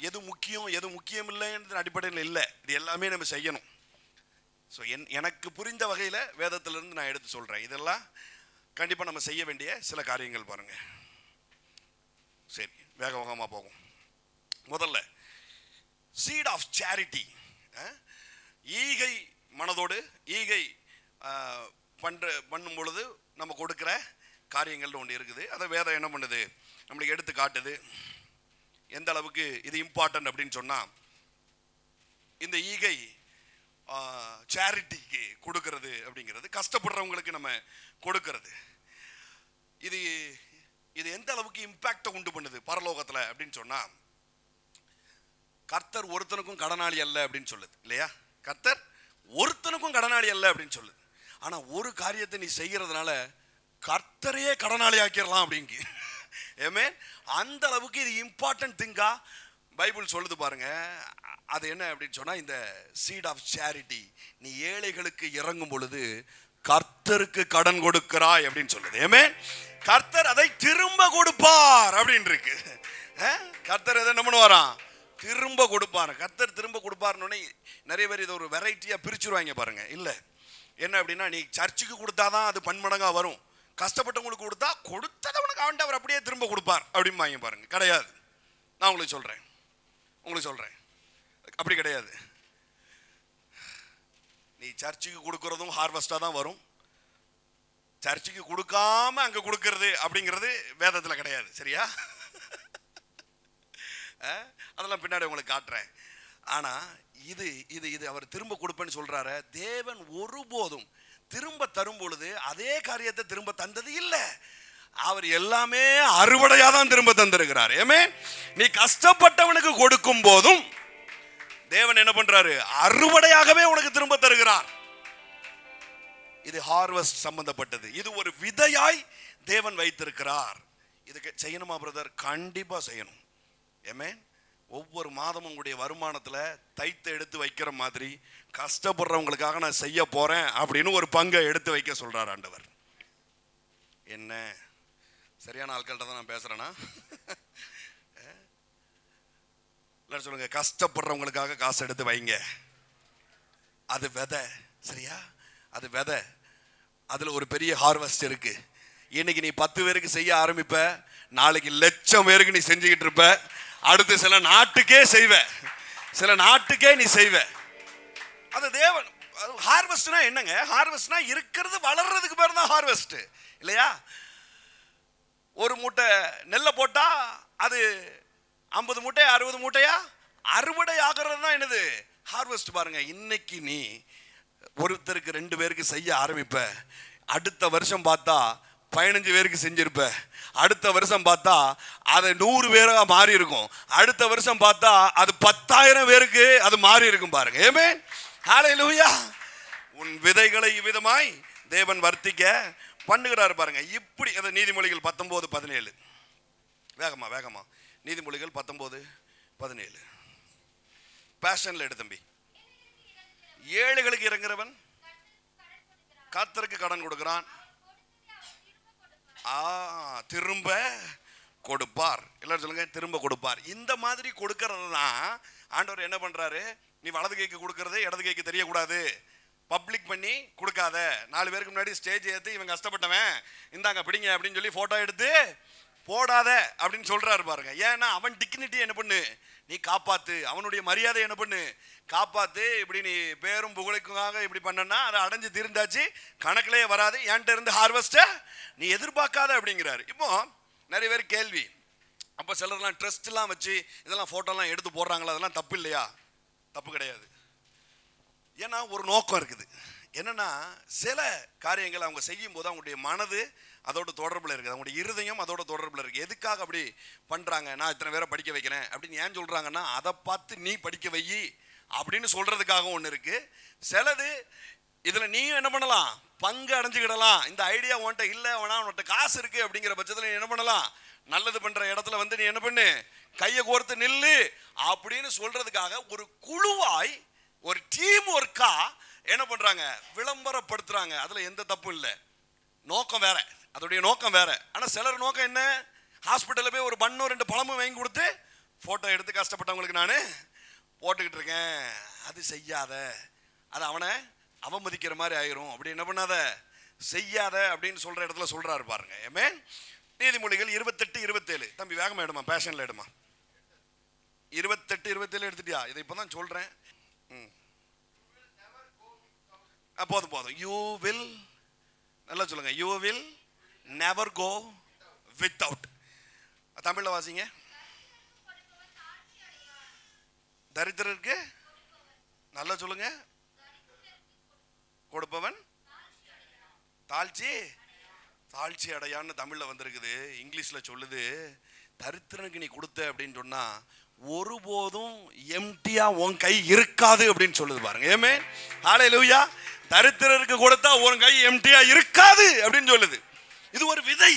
எது முக்கியம் எது முக்கியம் இல்லைன்ற அடிப்படையில் இல்லை, இது எல்லாமே நம்ம செய்யணும். ஸோ எனக்கு புரிந்த வகையில் வேதத்திலிருந்து நான் எடுத்து சொல்கிறேன். இதெல்லாம் கண்டிப்பாக நம்ம செய்ய வேண்டிய சில காரியங்கள் பாருங்கள். சரி, வேகமாக போகும். முதல்ல சீட் ஆஃப் சேரிட்டி, ஈகை மனதோடு ஈகை பண்ணும் பொழுது நம்ம கொடுக்குற காரியங்கள்னு ஒன்று இருக்குது. அதை வேதம் என்ன பண்ணுது, நம்மளுக்கு எடுத்து காட்டுது. எந்த அளவுக்கு இது இம்பார்ட்டன்ட் அப்படின்னு சொன்னா, இந்த ஈகை சேரிட்டிக்கு கொடுக்கிறது அப்படிங்கிறது, கஷ்டப்படுறவங்களுக்கு நம்ம கொடுக்கிறது, இது இது எந்த அளவுக்கு இம்பாக்டை உண்டு பண்ணுது பரலோகத்துல அப்படின்னு சொன்னா, கர்த்தர் ஒருத்தனுக்கும் கடனாளி அல்ல அப்படின்னு சொல்லுது இல்லையா? கர்த்தர் ஒருத்தனுக்கும் கடனாளி அல்ல அப்படின்னு சொல்லுது. ஆனா ஒரு காரியத்தை நீ செய்யறதுனால கர்த்தரையே கடனாளி ஆக்கிடலாம் அப்படிங்க. ஏமே அந்த அளவுக்கு இது இம்பார்ட்டன்ட் திங்கா பைபிள் சொல்லுது பாருங்க. அது என்ன அப்படின்னு சொன்னா, இந்த சீட் ஆஃப் சேரிட்டி, நீ ஏழைகளுக்கு இறங்கும் பொழுது கர்த்தருக்கு கடன் கொடுக்கிறாய் அப்படின்னு சொல்லுது. ஏமே கர்த்தர் அதை திரும்ப கொடுப்பார் அப்படின்னு இருக்கு. கர்த்தர் எதை என்ன பண்ணுவாராம், திரும்ப கொடுப்பார். கர்த்தர் திரும்ப கொடுப்பாருன்னு நிறைய பேர் இதை ஒரு வெரைட்டியா பிரிச்சுருவாங்க பாருங்க. இல்ல என்ன அப்படின்னா, நீ சர்ச்சுக்கு கொடுத்தாதான் அது பன்மடங்கா வரும், கஷ்டப்பட்டவங்களுக்கு கொடுத்தா கொடுத்ததை உனக்கு ஆண்டவர் அப்படியே திரும்ப கொடுப்பார் அப்படிம்பாங்க பாருங்க. கிடையாது. நான் உங்களுக்கு சொல்றேன் அப்படி கிடையாது. நீ சர்ச்சுக்கு கொடுக்கறதும் ஹார்வெஸ்டா தான் வரும். சர்ச்சுக்கு கொடுக்காம அங்க கொடுக்கறது அப்படிங்கிறது வேதத்துல கிடையாது. சரியா? அதெல்லாம் பின்னாடி உங்களுக்கு காட்டுறேன். ஆனா இது இது இது அவர் திரும்ப கொடுப்பேன்னு சொல்றாரு. தேவன் ஒருபோதும் திரும்ப தரும் பொழுது அதே காரியத்தை திரும்ப தந்தது இல்ல. அவர் எல்லாமே அறுவடையா தான் திரும்ப தந்திருக்கிறார். ஏமே நீ கஷ்டப்பட்டவனுக்கு கொடுக்கும் போதும் தேவன் என்ன பண்றாரு, அறுவடையாகவே உனக்கு திரும்ப தருகிறார். இது ஹார்வெஸ்ட் சம்பந்தப்பட்டது. இது ஒரு விதையாய் தேவன் வைத்திருக்கிறார். இதுக்கு செய்யணுமா பிரதர்? கண்டிப்பா செய்யணும். ஏமே ஒவ்வொரு மாதமும் உங்களுடைய வருமானத்துல தைத்த எடுத்து வைக்கிற மாதிரி கஷ்டப்படுறவங்களுக்காக நான் செய்ய போறேன் அப்படின்னு ஒரு பங்கை எடுத்து வைக்க சொல்றார் ஆண்டவர். என்ன சரியான ஆட்கள்கிட்ட தான் நான் பேசுறேன்னா? சொல்லுங்க, கஷ்டப்படுறவங்களுக்காக காசு எடுத்து வைங்க. அது விதை. சரியா? அது விதை. அதுல ஒரு பெரிய ஹார்வெஸ்ட் இருக்கு. இன்னைக்கு நீ 10 பேருக்கு செய்ய ஆரம்பிப்ப, நாளைக்கு 1,00,000 பேருக்கு நீ செஞ்சுக்கிட்டு இருப்ப. அடுத்து சில நாட்டுக்கே செய்வ, சில நாட்டுக்கே நீ செய்வ. அது தேவன். ஹார்வெஸ்ட்னா என்னங்க? ஹார்வெஸ்ட்னா இருக்கிறது வளர்றதுக்கு பேர் தான் ஹார்வெஸ்ட் இல்லையா? ஒரு மூட்டை நெல்லை போட்டா அது 50 மூட்டை 60 மூட்டையா அறுவடை ஆகிறது தான் என்னது? ஹார்வெஸ்ட். பாருங்க, இன்னைக்கு நீ ஒருத்தருக்கு 2 பேருக்கு செய்ய ஆரம்பிப்ப, அடுத்த வருஷம் பார்த்தா 15 பேருக்கு செஞ்சிருப்ப, அடுத்த வருஷம் பார்த்தா அது 100 பேரா மாறி இருக்கும், அடுத்த வருஷம் பார்த்தா அது 10,000 பேருக்கு அது மாறி இருக்கும். பாருங்க. ஆமென். ஹல்லேலூயா. உன் விதைகளை இவ்விதமாய் தேவன் வர்த்திக்க பண்ணுகிறார். பாருங்க, இப்படி அது நீதிமொழிகள் 19:17. வேகமா நீதிமொழிகள் 19:17 பேஷன்ல எடு தம்பி. ஏழைகளுக்கு இறங்குறவன் கர்த்தருக்கு கடன் கொடுக்கிறான், திரும்ப கொடுப்பார். எல்லாரும் சொல்லுங்க, திரும்ப கொடுப்பார். இந்த மாதிரி கொடுக்கறது தான் ஆண்டவர் என்ன பண்றாரு, நீ வலது கைக்கு கொடுக்கறதே இடது கைக்கு தெரியக்கூடாது, பப்ளிக் பண்ணி கொடுக்காத. 4 பேருக்கு முன்னாடி ஸ்டேஜ் ஏற்றி இவன் கஷ்டப்பட்டவன் இந்தாங்க பிடிங்க அப்படின்னு சொல்லி போட்டோ எடுத்து போடாத அப்படின்னு சொல்றாரு. பாருங்க, ஏன்னா அவன் டிக்னிட்டி என்ன பண்ணு, நீ காப்பாத்து, அவனுடைய மரியாதை என்ன பண்ணு, காப்பாத்து. இப்படி நீ பேரும் புகழுக்காக இப்படி பண்ணனா அதை அடைஞ்சு தீர்ந்தாச்சு, கணக்கிலேயே வராது, என்கிட்ட இருந்து ஹார்வெஸ்ட நீ எதிர்பார்க்காத அப்படிங்கிறாரு. இப்போ நிறைய பேர் கேள்வி, அப்போ சிலர்லாம் ட்ரஸ்ட்லாம் வச்சு இதெல்லாம் ஃபோட்டோலாம் எடுத்து போடுறாங்களா, அதெல்லாம் தப்பு இல்லையா? தப்பு கிடையாது. ஏன்னா ஒரு நோக்கம் இருக்குது. என்னன்னா சில காரியங்கள் அவங்க செய்யும் போது அவங்களுடைய மனது அதோட தொடர்பில் இருக்குது, அவங்களுடைய இருதயம் அதோட தொடர்பில் இருக்குது. எதுக்காக அப்படி பண்ணுறாங்க? நான் இத்தனை பேரை படிக்க வைக்கிறேன் அப்படின்னு ஏன் சொல்கிறாங்கன்னா, அதை பார்த்து நீ படிக்க வை அப்படின்னு சொல்கிறதுக்காக ஒன்று இருக்குது. சிலது இதில் நீயும் என்ன பண்ணலாம், பங்கு அடைஞ்சுக்கிடலாம். இந்த ஐடியா உன்ட்ட இல்லை, உன்கிட்ட காசு இருக்குது அப்படிங்கிற பட்சத்தில் நீ என்ன பண்ணலாம், நல்லது பண்ணுற இடத்துல வந்து நீ என்ன பண்ணு, கையை கோர்த்து நில்லு அப்படின்னு சொல்கிறதுக்காக ஒரு குழுவாய், ஒரு டீம் ஒர்க்கா என்ன பண்ணுறாங்க, விளம்பரப்படுத்துகிறாங்க. அதில் எந்த தப்பும் இல்லை, நோக்கம் வேற, அதோடைய நோக்கம் வேற. ஆனால் சிலர் நோக்கம் என்ன, ஹாஸ்பிட்டலில் போய் ஒரு பண்ணு 2 பழமும் வாங்கி கொடுத்து ஃபோட்டோ எடுத்து கஷ்டப்பட்டவங்களுக்கு நான் போட்டுக்கிட்டு இருக்கேன், அது செய்யாத, அது அவனை அவமதிக்கிற மாதிரி ஆயிரும், அப்படி என்ன பண்ணாத, செய்யாத அப்படின்னு சொல்கிற இடத்துல சொல்கிறாரு பாருங்க. ஏமே நீதிமொழிகள் 28-27. தம்பி வேகமாக எடுமா, பேஷனில் எடுமா. 28-27 எடுத்துட்டியா? இதை இப்போ தான் சொல்கிறேன். போதும். யூ வில், நல்லா சொல்லுங்க, you will never go without. தமிழ்ல வாசிங்க. தரித்திரருக்கு நல்லா சொல்லுங்க, கொடுப்பவன் தாழ்ச்சி அடையான்னு தமிழ்ல வந்திருக்குது. இங்கிலீஷ்ல சொல்லுது, தரித்திரனுக்கு நீ கொடுத்த அப்படின்னு சொன்னா ஒருபோதும் எம்டியா உன் கை இருக்காது அப்படின்னு சொல்லுது பாருங்க. ஏமே ஹல்லேலூயா. தரித்திரருக்கு கொடுத்தா உன் கை எம்டியா இருக்காது அப்படின்னு சொல்லுது. இது ஒரு விதை,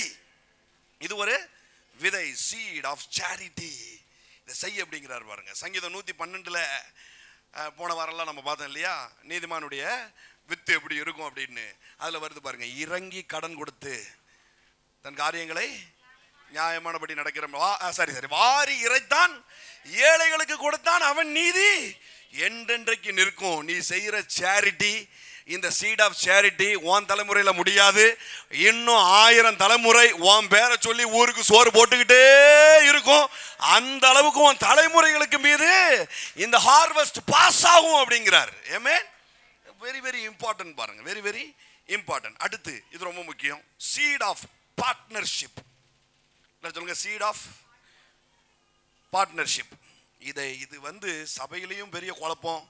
இது ஒரு விதை, சீட் ஆஃப் சேரிட்டி. இதை செய் அப்படிங்கிறார் பாருங்க. சங்கீதம் 112 போன வாரம்லாம் நம்ம பார்த்தோம் இல்லையா, நீதிமானுடைய வித்து எப்படி இருக்கும் அப்படின்னு. அதுல வருது பாருங்க, இறங்கி கடன் கொடுத்து தன் காரியங்களை நியாயமானபடி நடக்கிற, சரி வாரி இறைத்தான் ஏழைகளுக்கு கொடுத்தான், அவன் நீதி என்றென்றைக்கு நிற்கும். நீ செய்யற சேரிட்டி, இந்த சீட் ஆஃப் சேரிட்டி உன் தலைமுறையில முடியாது, இன்னும் 1000 தலைமுறை உன் பேரை சொல்லி ஊருக்கு சோறு போட்டுக்கிட்டே இருக்கும். அந்த அளவுக்கு உன் தலைமுறைகளுக்கு மீது இந்த ஹார்வெஸ்ட் பாஸ் ஆகும் அப்படிங்கிறார். ஏமே வெரி வெரி இம்பார்ட்டன்ட் பாருங்க, வெரி வெரி இம்பார்ட்டன்ட். அடுத்து இது ரொம்ப முக்கியம், சீட் ஆஃப் பார்ட்னர்ஷிப். சொல்லுங்க, சீட் ஆஃப் பார்ட்னர்ஷிப். இது வந்து சபையிலையும் பெரிய குழப்பம்,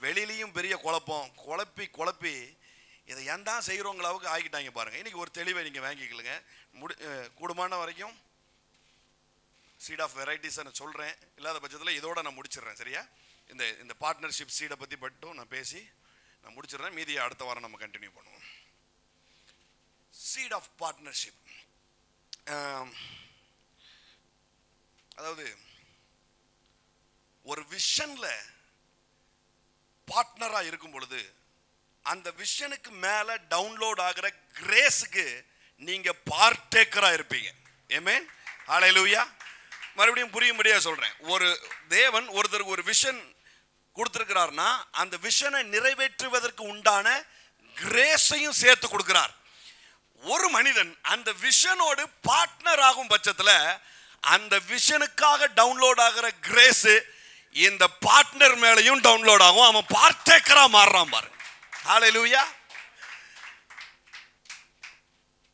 வெளியிலையும் பெரிய குழப்பம், குழப்பி இதை ஏன் தான் செய்கிறவங்களாவுக்கு ஆகிட்டாங்க பாருங்க. இன்னைக்கு ஒரு தெளிவை நீங்க வாங்கிக்கலுங்க. கூடுமான வரைக்கும் சீட் ஆஃப் வெரைட்டிஸ் நான் சொல்றேன், இல்லாத பட்சத்தில் இதோட நான் முடிச்சிடுறேன். சரியா? இந்த பார்ட்னர்ஷிப் சீடை பற்றி மட்டும் நான் பேசி நான் முடிச்சிடுறேன். மீதியை அடுத்த வாரம் நம்ம கண்டினியூ பண்ணுவோம். சீட் ஆஃப் பார்ட்னர்ஷிப், அதாவது ஒரு விஷன்ல பார்ட்னரா இருக்கும் பொழுது அந்த விஷனுக்கு மேல டவுன்லோட் ஆகிற கிரேஸ்க்கு நீங்க பார்ட்டேக்கரா இருப்பீங்க. ஆமென், ஹல்லேலூயா. மறுபடியும் புரியும்படியா சொல்றேன். ஒரு தேவன் ஒருத்தருக்கு ஒரு விஷன் கொடுத்திருக்கிறார்னா அந்த விஷனை நிறைவேற்றுவதற்கு உண்டான கிரேஸையும் சேர்த்து கொடுக்கிறார். ஒரு மனிதன் அந்த விஷனோடு பார்ட்னர் ஆகும் பட்சத்துல அந்த விஷனுக்காக டவுன்லோட் ஆகிற கிரேஸ் இந்த பார்ட்னர் மேலையும் டவுன்லோட் ஆகும். அவன் பார்ட்டேக்கரா மாறுறான் பாருங்க. ஹல்லேலூயா.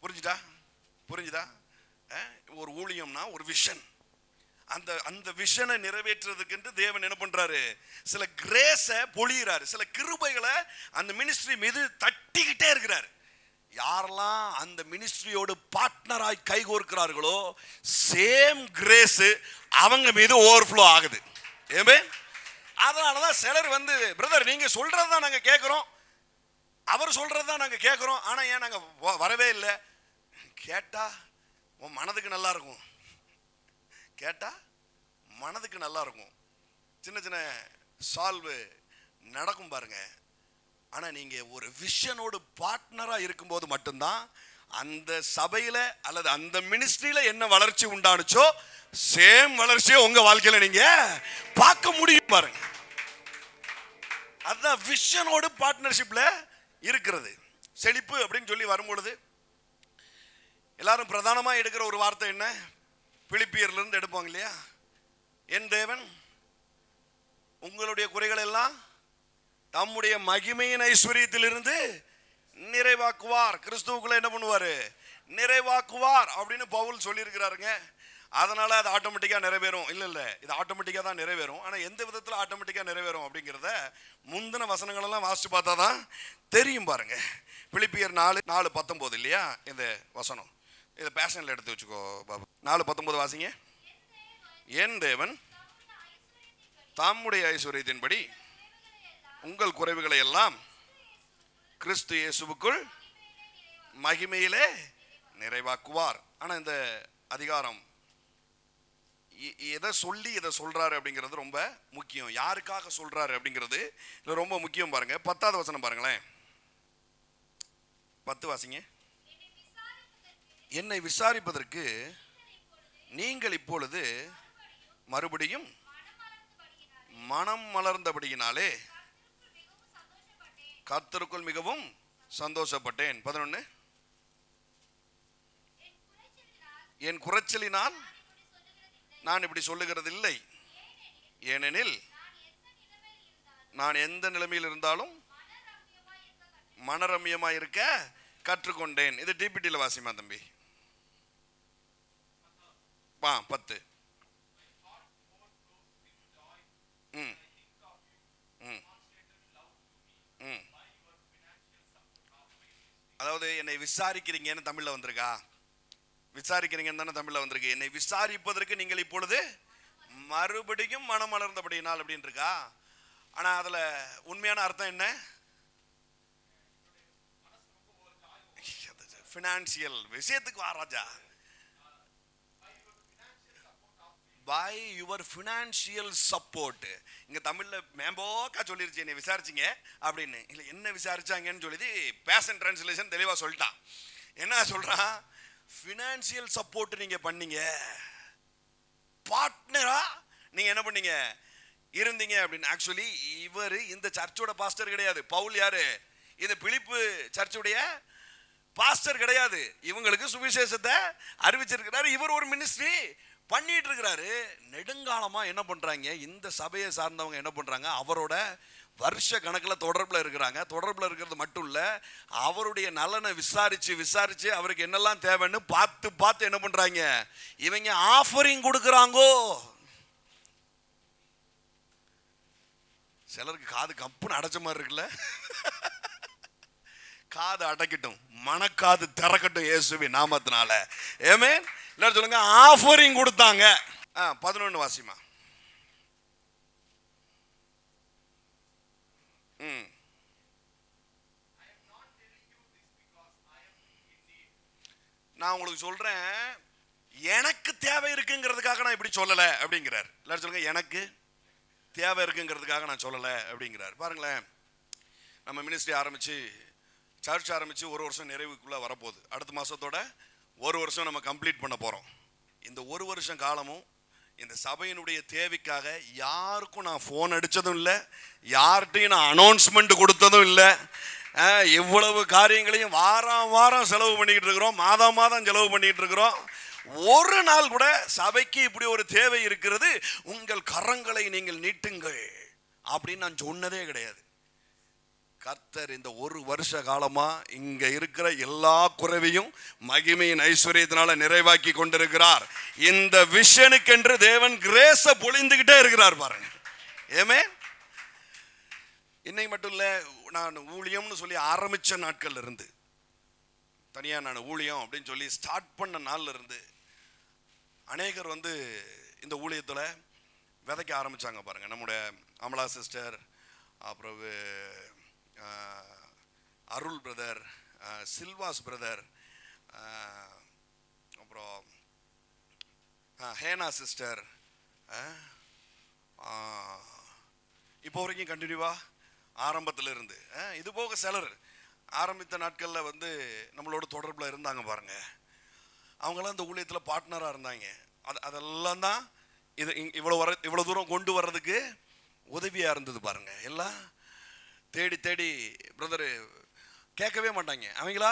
புரிஞ்சுதா? ஒரு ஊழியம்னா ஒரு விஷன், அந்த விஷனை நிறைவேற்றுறதுக்கு தேவன் என்ன பண்றாரு, சில கிரேஸை பொழியிறாரு, சில கிருபைகளை அந்த மினிஸ்ட்ரி மீது தட்டிக்கிட்டே இருக்கிறாரு. யாரெல்லாம் அந்த மினிஸ்ட்ரியோடு பார்ட்னராய் கைகோர்க்கிறார்களோ சேம் கிரேஸ் அவங்க மீது ஓவர்ஃப்ளோ ஆகுது. ஏமே அதனாலதான் சிலர் வந்து, பிரதர் நீங்க சொல்றதுதான் நாங்க கேட்கிறோம், அவர் சொல்றதுதான் நாங்க கேட்கிறோம், ஆனா ஏன் நாங்க வரவே இல்லை. கேட்டா உன் மனதுக்கு நல்லா இருக்கும், கேட்டா மனதுக்கு நல்லா இருக்கும், சின்ன சின்ன சால்வு நடக்கும் பாருங்க. ஆனா நீங்க ஒரு விஷனோடு பார்ட்னரா இருக்கும்போது மட்டும்தான் அந்த சபையில அல்லது அந்த மினிஸ்ட்ரியில என்ன வளர்ச்சி உண்டானுச்சோ சேம் வளர்ச்சியை உங்க வாழ்க்கையில நீங்க பார்க்க முடியும் பாருங்க. அதுதான் விஷனோடு பார்ட்னர்ஷிப்ல இருக்கிறது. செழிப்பு அப்படின்னு சொல்லி வரும்பொழுது எல்லாரும் பிரதானமா எடுக்கிற ஒரு வார்த்தை என்ன, பிலிப்பியர்ல இருந்து எடுப்பாங்க இல்லையா, என் தேவன் உங்களுடைய குறைகள் எல்லாம் தம்முடைய மகிமையின் ஐஸ்வரியத்திலிருந்து நிறைவாக்குவார். கிறிஸ்துவுக்குள்ள என்ன பண்ணுவாரு, நிறைவாக்குவார் அப்படின்னு பவுல் சொல்லி இருக்கிறாருங்க. அதனால அது ஆட்டோமேட்டிக்கா நிறைவேறும் இல்ல, இது ஆட்டோமேட்டிக்கா தான் நிறைவேறும். ஆனா எந்த விதத்துல ஆட்டோமேட்டிக்கா நிறைவேறும் அப்படிங்கிறத முந்தின வசனங்கள் எல்லாம் வாசிச்சு பார்த்தா தான் தெரியும் பாருங்க. பிலிப்பியர் 4:19 இல்லையா இந்த வசனம், இதை பேஷனில் எடுத்து வச்சுக்கோ பாபு. 4:19 வாசிங்க. என் தேவன் தம்முடைய ஐஸ்வர்யத்தின்படி உங்கள் குறைவுகளை எல்லாம் கிறிஸ்து இயேசுவுக்குள் மகிமையிலே நிறைவாக்குவார். ஆனால் இந்த அதிகாரம் எதை சொல்லி இதை சொல்றாரு அப்படிங்கிறது ரொம்ப முக்கியம். யாருக்காக சொல்றாரு அப்படிங்கிறது ரொம்ப முக்கியம். பாருங்க 10வது வசனம் பாருங்களேன். 10 வாசிங்க. என்னை விசாரிப்பதற்கு நீங்கள் இப்பொழுது மறுபடியும் மனம் மலர்ந்தபடியினாலே கர்த்தருக்குள் மிகவும் சந்தோஷப்பட்டேன். 11 என் குறைச்சலினால் நான் இப்படி சொல்லுகிறது இல்லை, ஏனெனில் நான் எந்த நிலைமையில் இருந்தாலும் மனரம்யமாய் இருக்க கற்றுக்கொண்டேன். இது டிபிடியில் வாசிமா தம்பி. 10 அதாவது என்னை விசாரிக்கிறீங்கன்னு தமிழ்ல வந்திருக்கா? விசாரிக்கிறீங்கன்னு தானே தமிழ்ல வந்திருக்கு. என்னை விசாரிப்பதற்கு நீங்கள் இப்பொழுது மறுபடியும் மனம் மலர்ந்தபடியினால் அப்படின்னு இருக்கா. ஆனா அதுல உண்மையான அர்த்தம் என்ன? பினான்சியல் விஷயத்துக்கு வா ராஜா. by your financial support. இங்க தமிழ்ல மேம்போக்கா சொல்லிருச்சு என்னை விசாரிச்சிங்க அப்படின்னு. இல்லை என்ன விசாரிச்சாங்கன்னு சொல்லி பேஷன் டிரான்ஸ்லேஷன் தெளிவா சொல்லிட்டான். என்ன சொல்றான்? ஃபினான்சியல் சப்போர்ட் நீங்க பண்ணீங்க, பார்ட்னரா நீங்க என்ன பண்ணீங்க இருந்தீங்க அப்படின்னு. ஆக்சுவலி இவர் இந்த சர்ச்சோட பாஸ்டர் கிடையாது. பவுல் யாரு? இந்த பிலிப்பு சர்ச்சுடைய பாஸ்டர் கிடையாது. இவங்களுக்கு சுவிசேஷத்தை அறிவிச்சிருக்கிறாரு. இவர் ஒரு மினிஸ்ட்ரி பண்ணிட்டு இருக்கிறாரு. நெடுங்காலமா என்ன பண்றாங்க, இந்த சபையை சார்ந்தவங்க என்ன பண்றாங்க, அவரோட வருஷ கணக்கில் தொடர்பில் இருக்கிறாங்க. தொடர்பில் இருக்கிறது மட்டும் இல்லை, அவருடைய நலனை விசாரிச்சு விசாரிச்சு அவருக்கு என்னெல்லாம் தேவைன்னு பார்த்து பார்த்து என்ன பண்றாங்க, இவங்க ஆஃபரிங் கொடுக்குறாங்கோ. சிலருக்கு காது கப்புன்னு அடைச்ச மாதிரி இருக்குல்ல. காது அடைக்கட்டும், மனக்காது திறக்கட்டும் இயேசுவின் நாமத்தினால. ஆமென். எல்லாரும் சொல்லுங்க, ஆஃபரிங் கொடுத்தாங்க. 11 வாசிமா. நான் உங்களுக்கு சொல்றேன், எனக்கு தேவை இருக்குங்கிறதுக்காக நான் இப்படி சொல்லலை அப்படிங்கிறார். எல்லாரும் சொல்லுங்க, எனக்கு தேவை இருக்குங்கிறதுக்காக நான் சொல்லலை அப்படிங்கிறார். பாருங்களேன், நம்ம மினிஸ்ட்ரி ஆரம்பிச்சு சர்ச் ஆரம்பிச்சு 1 வருஷம் நிறைவுக்குள்ள வரப்போகுது. அடுத்த மாசத்தோட 1 வருஷம் நம்ம கம்ப்ளீட் பண்ண போறோம். இந்த 1 வருஷம் காலமும் இந்த சபையினுடைய தேவைக்காக யாருக்கும் நான் ஃபோன் அடித்ததும் இல்லை, யார்கிட்டையும் நான் அனௌன்ஸ்மெண்ட் கொடுத்ததும் இல்லை. இவ்வளவு காரியங்களையும் வாரம் வாரம் செலவு பண்ணிக்கிட்டு இருக்கிறோம், மாதம் மாதம் செலவு பண்ணிக்கிட்டு இருக்கிறோம். ஒரு நாள் கூட சபைக்கு இப்படி ஒரு தேவை இருக்கிறது, உங்கள் கரங்களை நீங்கள் நீட்டுங்கள் அப்படின்னு நான் சொன்னதே கிடையாது. கர்த்தர் இந்த 1 வருஷ காலமா இங்க இருக்கிற எல்லா குறைவையும் மகிமையின் ஐஸ்வர்யத்தினால நிறைவாக்கி கொண்டிருக்கிறார். இந்த விஷனுக்கென்று தேவன் கிரேஸ பொழிந்துகிட்டே இருக்கிறார் பாருங்க. ஏமே, இன்னைக்கு மட்டும் இல்ல, நான் ஊழியம்னு சொல்லி ஆரம்பிச்ச நாட்கள்ல இருந்து, தனியா நான் ஊழியம் அப்படின்னு சொல்லி ஸ்டார்ட் பண்ண நாள்ல இருந்து அநேகர் வந்து இந்த ஊழியத்துல விதைக்க ஆரம்பிச்சாங்க பாருங்க. நம்முடைய அமலா சிஸ்டர், அப்புறம் அருள் பிரதர், சில்வாஸ் பிரதர், அப்புறம் ஹேனா சிஸ்டர், இப்போ வரைக்கும் கண்டினியூவா ஆரம்பத்தில் இருந்து இது போக சிலர் ஆரம்பித்த நாட்களில் வந்து நம்மளோட தொடர்பில் இருந்தாங்க பாருங்க. அவங்களாம் இந்த ஊழியத்தில் பார்ட்னராக இருந்தாங்க. அதெல்லாம் தான் இது இவ்வளோ தூரம் கொண்டு வர்றதுக்கு உதவியாக இருந்தது பாருங்க. எல்லாம் தேடி தேடி பிரதரு கேட்கவே மாட்டாங்க, அவங்களா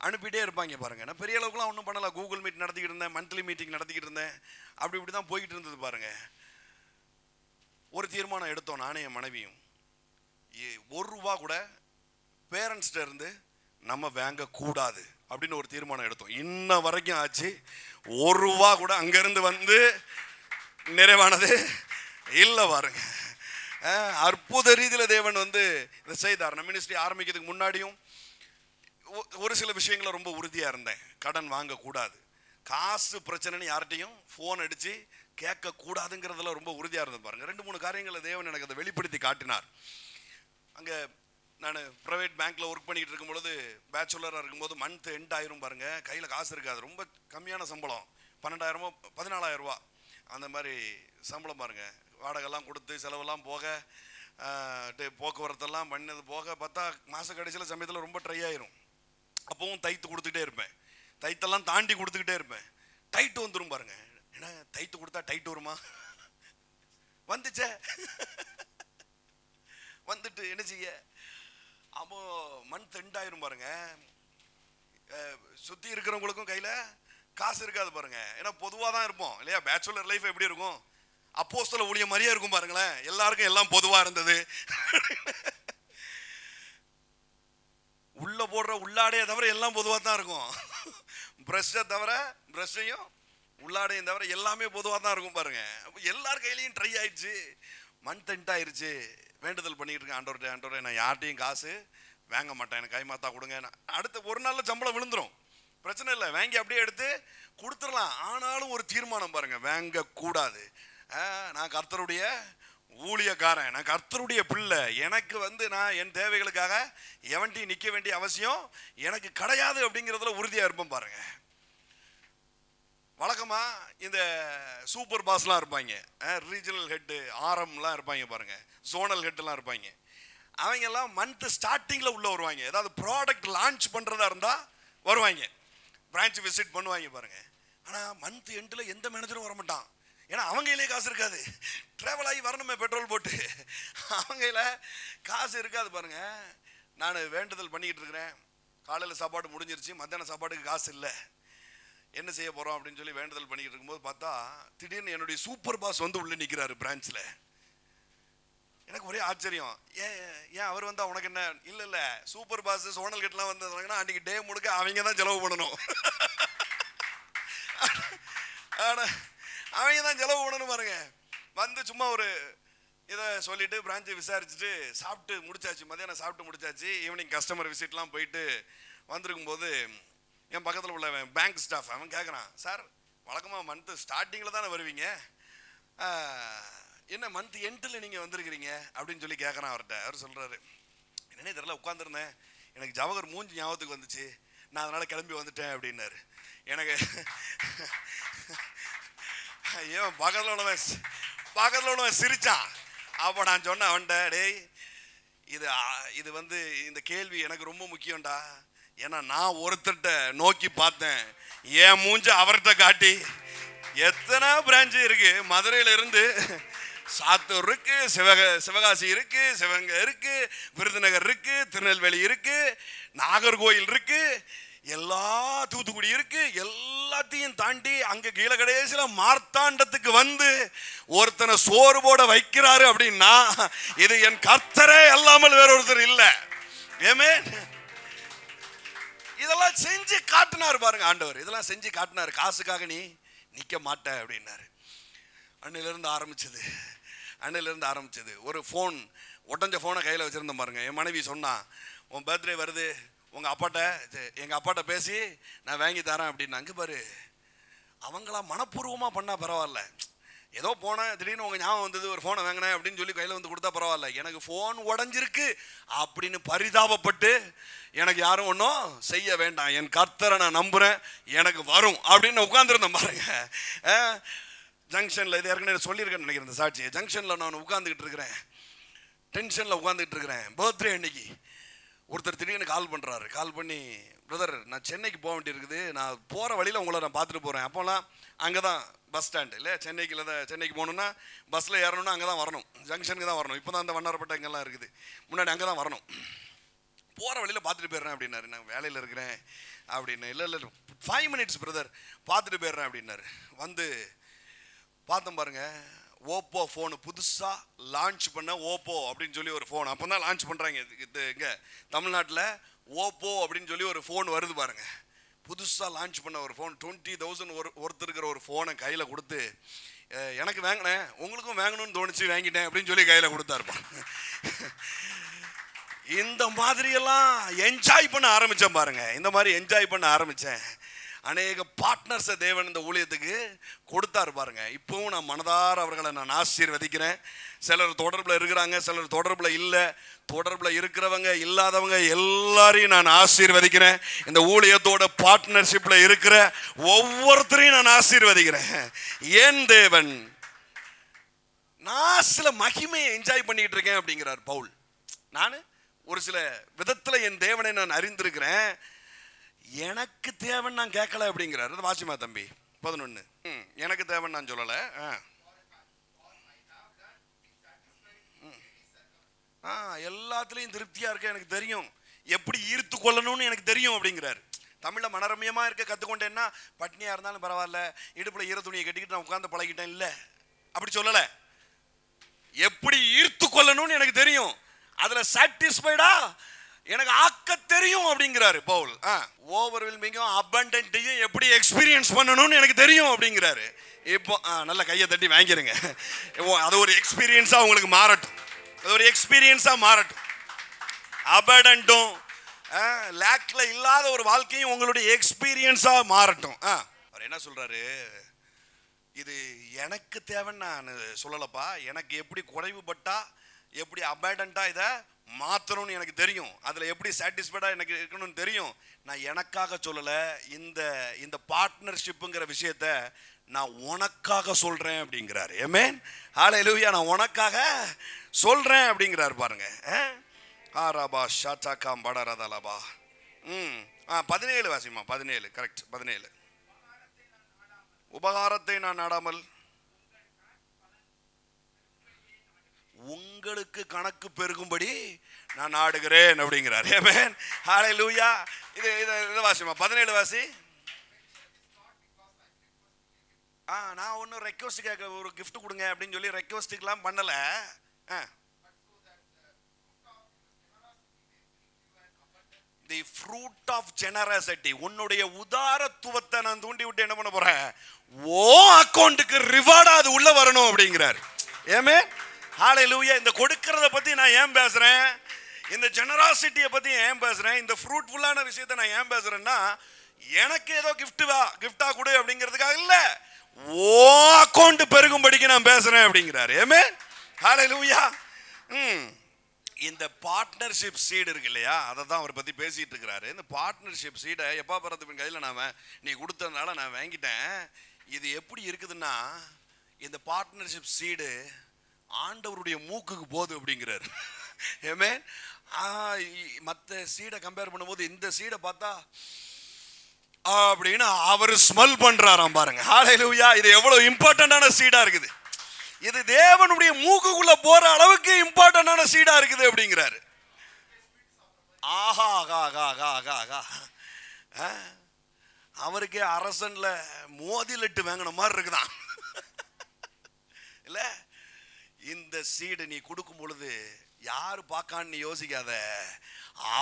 அனுப்பிட்டே இருப்பாங்க பாருங்க. நான் பெரிய அளவுக்குலாம் ஒன்றும் பண்ணல. கூகுள் மீட் நடத்திக்கிட்டு இருந்தேன், மந்த்லி மீட்டிங் நடத்திக்கிட்டு இருந்தேன், அப்படி இப்படி தான் போய்கிட்டு இருந்தது பாருங்க. ஒரு தீர்மானம் எடுத்தோம், நானே என் மனைவியும். ₹1 கூட பேரண்ட்ஸ்ட இருந்து நம்ம வாங்க கூடாது அப்படின்னு ஒரு தீர்மானம் எடுத்தோம். இன்ன வரைக்கும் ஆச்சு, ₹1 கூட அங்கிருந்து வந்து நிறைவானது இல்லை பாருங்க. அற்புத ரீதியில் தேவன் வந்து இதை செய்தார். நம்ம மினிஸ்ட்ரி ஆரம்பிக்கிறதுக்கு முன்னாடியும் ஒரு சில விஷயங்கள ரொம்ப உறுதியாக இருந்தேன். கடன் வாங்கக்கூடாது, காசு பிரச்சனைன்னு யார்கிட்டையும் ஃபோன் அடித்து கேட்கக்கூடாதுங்கிறதுல ரொம்ப உறுதியாக இருந்தது பாருங்கள். 2-3 காரியங்களை தேவன் எனக்கு அதை வெளிப்படுத்தி காட்டினார். அங்கே நான் ப்ரைவேட் பேங்க்கில் ஒர்க் பண்ணிக்கிட்டு இருக்கும்பொழுது, பேச்சுலராக இருக்கும்போது மந்த் எண்ட் ஆயிரும் பாருங்கள், கையில் காசு இருக்காது. ரொம்ப கம்மியான சம்பளம், 12,000 14,000 ரூபா அந்த மாதிரி சம்பளம் பாருங்கள். வாடகைலாம் கொடுத்து செலவெல்லாம் போக, போக்குவரத்தெல்லாம் பண்ணது போக பார்த்தா மாத கடைசியில் சமயத்தில் ரொம்ப ட்ரை ஆயிரும். அப்பவும் தைத்து கொடுத்துக்கிட்டே இருப்பேன், தைத்தெல்லாம் தாண்டி கொடுத்துக்கிட்டே இருப்பேன். டைட்டு வந்துடும் பாருங்க. ஏன்னா தைத்து கொடுத்தா டைட்டு வருமா? வந்துச்சே. வந்துட்டு என்ன செய்ய, அப்போ மந்த் எண்ட் ஆயிரும் பாருங்க. சுற்றி இருக்கிறவங்களுக்கும் கையில் காசு இருக்காது பாருங்க. ஏன்னா பொதுவாக தான் இருப்போம் இல்லையா? பேச்சுலர் லைஃப் எப்படி இருக்கும்? அப்போஸ்தல ஊழியம் மாதிரியே இருக்கும் பாருங்களேன். எல்லாருக்கும் எல்லாம் பொதுவாக இருந்தது. உள்ள போடுற உள்ளாடையை தவிர எல்லாம் பொதுவாக தான் இருக்கும். ப்ரஷ்ஷை தவிர, ப்ரஷ்ஷையும் உள்ளாடையும் தவிர எல்லாமே பொதுவாக தான் இருக்கும் பாருங்க. அப்போ எல்லார் கையிலையும் ட்ரை ஆயிடுச்சு, மந்த் எண்ட் ஆயிடுச்சு. வேண்டுதல் பண்ணிட்டு இருக்கேன், ஆண்டவரே நான் யார்ட்டையும் காசு வாங்க மாட்டேன், எனக்கு கைமாத்தா கொடுங்க. அடுத்த ஒரு நாளில் சம்பளம் விழுந்துடும், பிரச்சனை இல்லை, வாங்கி அப்படியே எடுத்து கொடுத்துடலாம். ஆனாலும் ஒரு தீர்மானம் பாருங்க, வாங்கக்கூடாது. நான் கர்த்தருடைய ஊழியக்காரன், நான் கர்த்தருடைய பிள்ளை, எனக்கு நான் என் தேவைகளுக்காக எவன்ட்டையும் நிற்க வேண்டிய அவசியம் எனக்கு கிடையாது அப்படிங்கிறதுல உறுதியாக இருப்பேன் பாருங்க. வழக்கமா இந்த சூப்பர் பாஸ்லாம் இருப்பாங்க, ரீஜனல் ஹெட்டு ஆர்எம்லாம் இருப்பாங்க பாருங்க, ஜோனல் ஹெட்லாம் இருப்பாங்க. அவங்க எல்லாம் மந்த் ஸ்டார்டிங்கில் உள்ள வருவாங்க. ஏதாவது ப்ராடக்ட் லான்ச் பண்ணுறதா இருந்தால் வருவாங்க, பிரான்ச் விசிட் பண்ணுவாங்க பாருங்க. ஆனால் மந்த் எண்டில் எந்த மேனேஜரும் வரமாட்டான். ஏன்னா அவங்களே காசு இருக்காது, ட்ராவல் ஆகி வரணுமே பெட்ரோல் போட்டு, அவங்கள காசு இருக்காது பாருங்க. நான் வேண்டுதல் பண்ணிக்கிட்டு இருக்கிறேன், காலையில் சாப்பாடு முடிஞ்சிருச்சு, மத்தியான சாப்பாட்டுக்கு காசு இல்லை, என்ன செய்ய போகிறோம் அப்படின்னு சொல்லி வேண்டுதல் பண்ணிக்கிட்டு இருக்கும்போது பார்த்தா திடீர்னு என்னுடைய சூப்பர் பாஸ் வந்து உள்ளே நிற்கிறாரு பிரான்ச்சில். எனக்கு ஒரே ஆச்சரியம், ஏன் அவர் வந்தால் உனக்கு என்ன? இல்லை சூப்பர் பாஸ் சோனல் கெட்லாம் வந்தாங்கன்னா அன்றைக்கி டே முழுக்க அவங்க தான் செலவு பண்ணணும். ஆனால் அவங்க தான் செலவு பண்ணணும் பாருங்க. வந்து சும்மா ஒரு இதை சொல்லிட்டு பிரான்ச்சை விசாரிச்சுட்டு சாப்பிட்டு முடிச்சாச்சு, மதியானம் சாப்பிட்டு முடிச்சாச்சு. ஈவினிங் கஸ்டமர் விசிட்லாம் போயிட்டு வந்திருக்கும் போது என் பக்கத்தில் உள்ள பேங்க் ஸ்டாஃப் அவன் கேட்குறான், சார் வழக்கமாக மந்த்து ஸ்டார்டிங்கில் தானே வருவீங்க, என்ன மந்த் எண்டில் நீங்கள் வந்திருக்கிறீங்க அப்படின்னு சொல்லி கேட்குறான் அவர்கிட்ட. அவர் சொல்கிறாரு, என்னன்னே தெரியல, உட்காந்துருந்தேன், எனக்கு ஜவஹர் மூஞ்சி ஞாபகத்துக்கு வந்துச்சு, நான் அதனால் கிளம்பி வந்துட்டேன் அப்படின்னாரு. எனக்கு ஏன் பக்கத்தில் உள்ளவன் சிரிச்சான். அப்போ நான் சொன்னேன் அவன்கிட்ட, டேய் இது இந்த கேள்வி எனக்கு ரொம்ப முக்கியம்டா. ஏன்னா நான் ஒருத்தர்கிட்ட நோக்கி பார்த்தேன், என் மூஞ்ச அவர்கிட்ட காட்டி. எத்தனை பிரான்ச்சு இருக்கு, மதுரையில இருந்து சாத்தூர் இருக்கு, சிவகாசி இருக்கு, சிவகங்கை இருக்கு, விருதுநகர் இருக்கு, திருநெல்வேலி இருக்கு, நாகர்கோயில் இருக்கு, தூத்துக்குடி இருக்கு. எல்லாத்தையும் தாண்டி அங்க கீழ கடைசியில மார்த்தாண்டத்துக்கு வந்து ஒருத்தனை சோறு போட வைக்கிறாரு அப்படின்னா இது என் கர்த்தரே அல்லாமல் வேற ஒருத்தர் இல்லை. ஆமென். இதெல்லாம் செஞ்சு காட்டினார் பாருங்க ஆண்டவர், இதெல்லாம் செஞ்சு காட்டினார். காசுக்காக நீ நிக்க மாட்ட அப்படின்னாரு. அன்னிலிருந்து ஆரம்பிச்சது ஒரு ஃபோன், ஒட்டஞ்ச ஃபோனை கையில் வச்சிருந்தேன் பாருங்க. என் மனைவி சொன்னா, உன் பர்த்டே வருது, எங்கள் அப்பாட்ட பேசி நான் வாங்கி தரேன் அப்படின்னு. அங்கே பாரு, அவங்களா மனப்பூர்வமாக பண்ணால் பரவாயில்ல, ஏதோ போனேன் திடீர்னு உங்கள் ஞாபகம் வந்தது, ஒரு ஃபோனை வாங்கினேன் அப்படின்னு சொல்லி கையில் வந்து கொடுத்தா பரவாயில்ல. எனக்கு ஃபோன் உடஞ்சிருக்கு அப்படின்னு பரிதாபப்பட்டு எனக்கு யாரும் ஒன்றும் செய்ய வேண்டாம், என் கர்த்தரை நான் நம்புகிறேன், எனக்கு வரும் அப்படின்னு உட்காந்துருந்தேன் பாருங்க. ஜங்ஷனில் இது ஏற்கனவே சொல்லியிருக்கேன்னு நினைக்கிறேன் இந்த சாட்சியை. ஜங்ஷனில் நான் உட்காந்துக்கிட்டு இருக்கிறேன், டென்ஷனில் உட்காந்துக்கிட்டு இருக்கிறேன். பர்த்டே அன்னைக்கு ஒருத்தர் திடீர்னு கால் பண்ணுறாரு. கால் பண்ணி, பிரதர் நான் சென்னைக்கு போக வேண்டியிருக்குது, நான் போகிற வழியில் உங்களை நான் பார்த்துட்டு போகிறேன். அப்போலாம் அங்கே தான் பஸ் ஸ்டாண்டு இல்லை, சென்னைக்கு போகணுன்னா பஸ்ஸில் ஏறணும்னா அங்கே தான் வரணும், ஜங்ஷனுக்கு தான் வரணும். இப்போ தான் அந்த வண்ணாரப்பட்ட இங்கெல்லாம் இருக்குது, முன்னாடி அங்கே தான் வரணும். போகிற வழியில் பார்த்துட்டு போயிடுறேன் அப்படின்னாரு. நான் வேலையில் இருக்கிறேன் அப்படின்னு. இல்லை 5 minutes பிரதர், பார்த்துட்டு போயிடுறேன் அப்படின்னாரு. வந்து பார்த்தோம் பாருங்க, ஓப்போ ஃபோனு புதுசாக லான்ச் பண்ண ஓப்போ அப்படின்னு சொல்லி ஒரு ஃபோன். அப்போ தான் லான்ச் பண்ணுறாங்க இங்கே தமிழ்நாட்டில். ஓப்போ அப்படின்னு சொல்லி ஒரு ஃபோன் வருது பாருங்க, புதுசாக லான்ச் பண்ண ஒரு ஃபோன். 20,000 ஒருத்தருக்கிற ஒரு ஃபோனை கையில் கொடுத்து, எனக்கு வாங்கினேன், உங்களுக்கும் வாங்கணும்னு தோணுச்சு, வாங்கிட்டேன் அப்படின்னு சொல்லி கையில் கொடுத்தாருப்பா. இந்த மாதிரியெல்லாம் என்ஜாய் பண்ண ஆரம்பித்தேன் பாருங்க. இந்த மாதிரி என்ஜாய் பண்ண ஆரம்பித்தேன். அநேக பார்ட்னர்ஸை தேவன் இந்த ஊழியத்துக்கு கொடுத்தாரு பாருங்க. இப்போவும் நான் மனதார அவர்களை நான் ஆசீர்வதிக்கிறேன். சிலர் தொடர்பில் இருக்கிறாங்க, சிலர் தொடர்பில் இல்லை. தொடர்பில் இருக்கிறவங்க இல்லாதவங்க எல்லாரையும் நான் ஆசீர்வதிக்கிறேன். இந்த ஊழியத்தோட பார்ட்னர்ஷிப்பில் இருக்கிற ஒவ்வொருத்தரையும் நான் ஆசீர்வதிக்கிறேன். ஏன் தேவன் நான் சில மகிமையை என்ஜாய் பண்ணிட்டு இருக்கேன் அப்படிங்கிறார் பவுல். நான் ஒரு சில விதத்தில் என் தேவனை நான் அறிந்திருக்கிறேன். எனக்கு தேவன் நான் கேட்கல அப்படிங்கிறார். அது வாசிமா தம்பி 11. எனக்கு தேவன் நான் சொல்லலை. எல்லாத்துலேயும் திருப்தியாக இருக்க எனக்கு தெரியும், எப்படி ஈர்த்து கொள்ளணும்னு எனக்கு தெரியும் அப்படிங்கிறார். தமிழில் மனரமியமாக இருக்க கற்றுக்கொண்டேன்னா பட்னியாக இருந்தாலும் பரவாயில்ல, இடுப்பில் ஈர துணியை கட்டிக்கிட்டு நான் உட்காந்து பழகிட்டேன். இல்லை, அப்படி சொல்லலை. எப்படி ஈர்த்து கொள்ளணும்னு எனக்கு தெரியும், அதில் சாட்டிஸ்ஃபைடா எனக்கு ஆக்க தெரியும் அப்படிங்கிறாரு பவுல். ஓவர்வெல்மிங்கும் அபண்டன்ட்டையும் எப்படி எக்ஸ்பீரியன்ஸ் பண்ணணும்னு எனக்கு தெரியும் அப்படிங்கிறாரு. இப்போ நல்ல கையை தட்டி வாங்கிருங்க. அது ஒரு எக்ஸ்பீரியன்ஸாக உங்களுக்கு மாறட்டும். அது ஒரு எக்ஸ்பீரியன்ஸாக மாறட்டும். அபண்டன்ட்டும் லேக்ல இல்லாத ஒரு வாழ்க்கையும் உங்களுடைய எக்ஸ்பீரியன்ஸாக மாறட்டும். அவர் என்ன சொல்றாரு, இது எனக்கு தேவைன்னு நான் சொல்லலப்பா. எனக்கு எப்படி குறைவுபட்டா எப்படி அபேண்டண்டா இதை மாற்றணும்னு எனக்கு தெரியும், அதில் எப்படி சாட்டிஸ்ஃபைடா எனக்கு இருக்கணும்னு தெரியும். நான் எனக்காக சொல்லலை, இந்த பார்ட்னர்ஷிப்புங்கிற விஷயத்த நான் உனக்காக சொல்றேன் அப்படிங்கிறாரு. ஆமென், ஹல்லேலூயா. நான் உனக்காக சொல்றேன் அப்படிங்கிறாரு பாருங்க. ஆராபா ஷாச்சாக்கா படரதலபா. 17 வாசிமா. 17 கரெக்ட். 17 உபகாரத்தை நான் நாடாமல் உங்களுக்கு கணக்கு பெருகும்படி நான் நாடுகிறேன் அப்படிங்கிறார். ஆமென், ஹல்லேலூயா. இது வாசிமா. 17 வாசி. நான் ஒன்றும் ரெக்வஸ்ட் கேட்க, ஒரு கிஃப்ட் கொடுங்க அப்படின்னு சொல்லி ரெக்வஸ்ட்டுக்கெல்லாம் பண்ணல. தி ஃப்ரூட் ஆஃப் ஜெனராசிட்டி, உன்னுடைய உதாரத்துவத்தை நான் தூண்டி விட்டு என்ன பண்ண போறேன், ஓ அக்கௌண்ட்டுக்கு ரிவார்டா அது உள்ள வரணும் அப்படிங்கிறார். ஆமென், ஹல்லேலூயா. இந்த கொடுக்கறத பத்தி நான் ஏன் பேசுறேன், இந்த ஜெனராசிட்டியை பத்தி ஏன் பேசுறேன், இந்த ஃப்ரூட்ஃபுல்லான விஷயத்தை நான் ஏன் பேசுறேன்னா, எனக்கு ஏதோ கிஃப்டா கொடு அப்படிங்கிறதுக்காக இல்ல, ஓ அக்கௌண்ட் பெருகும்படிக்கு நான் பேசுறேன் அப்படிங்கிறாரு. ஆமென், ஹல்லேலூயா. இந்த பார்ட்னர்ஷிப் சீடு இருக்கு இல்லையா, அதை தான் அவர் பற்றி பேசிகிட்டு இருக்கிறாரு. இந்த பார்ட்னர்ஷிப் சீடை எப்பா பரத்துப்பின் கையில் நீ கொடுத்ததுனால நான் வாங்கிட்டேன். இது எப்படி இருக்குதுன்னா, இந்த பார்ட்னர்ஷிப் சீடு ஆண்டவருடைய மூக்குக்கு போகுது அப்படிங்கிறாரு. ஆமென். மற்ற சீடை கம்பேர் பண்ணும்போது இந்த சீடை பார்த்தா அப்படின்னு அவர் ஸ்மெல் பண்றாராம் பாருங்க. ஹல்லேலூயா. இது எவ்வளவு இம்பார்ட்டன்டான சீடா இருக்குது, இது தேவனுடைய மூக்குக்குள்ள போற அளவுக்கு இம்பார்ட்டன்டான சீடா இருக்குது அப்படிங்கிறாரு. ஆஹா ஆகா ஆகா ஆகா ஆகா ஆகா. அவருக்கே அரசன்ல மோதிலிட்டு வாங்கின மாதிரி இருக்குதான் இல்ல. இந்த சீடு நீ கொடுக்கும் பொழுது யாரு பார்க்கான்னு யோசிக்காத,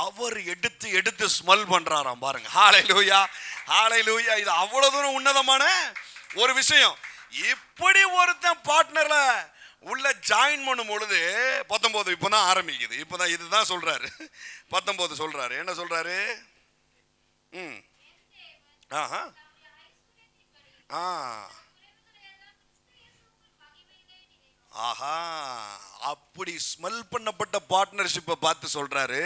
அவர் எடுத்து எடுத்து ஸ்மெல் பண்றாராம் பாருங்க. ஹல்லேலூயா, ஹல்லேலூயா. இது அவ்வளவு தூரம் உன்னதமான ஒரு விஷயம். இப்படி ஒருத்தன் பார்ட்னர்ல உள்ள ஜாயின் பண்ணும் பொழுது 19 இப்பதான் ஆரம்பிக்குது. இப்பதான் இதுதான் சொல்றாரு. 19 சொல்றாரு. என்ன சொல்றாரு? ஆஹா, அப்படி ஸ்மெல் பண்ணப்பட்ட பார்ட்னர்ஷிப்பை பார்த்து சொல்றாரு,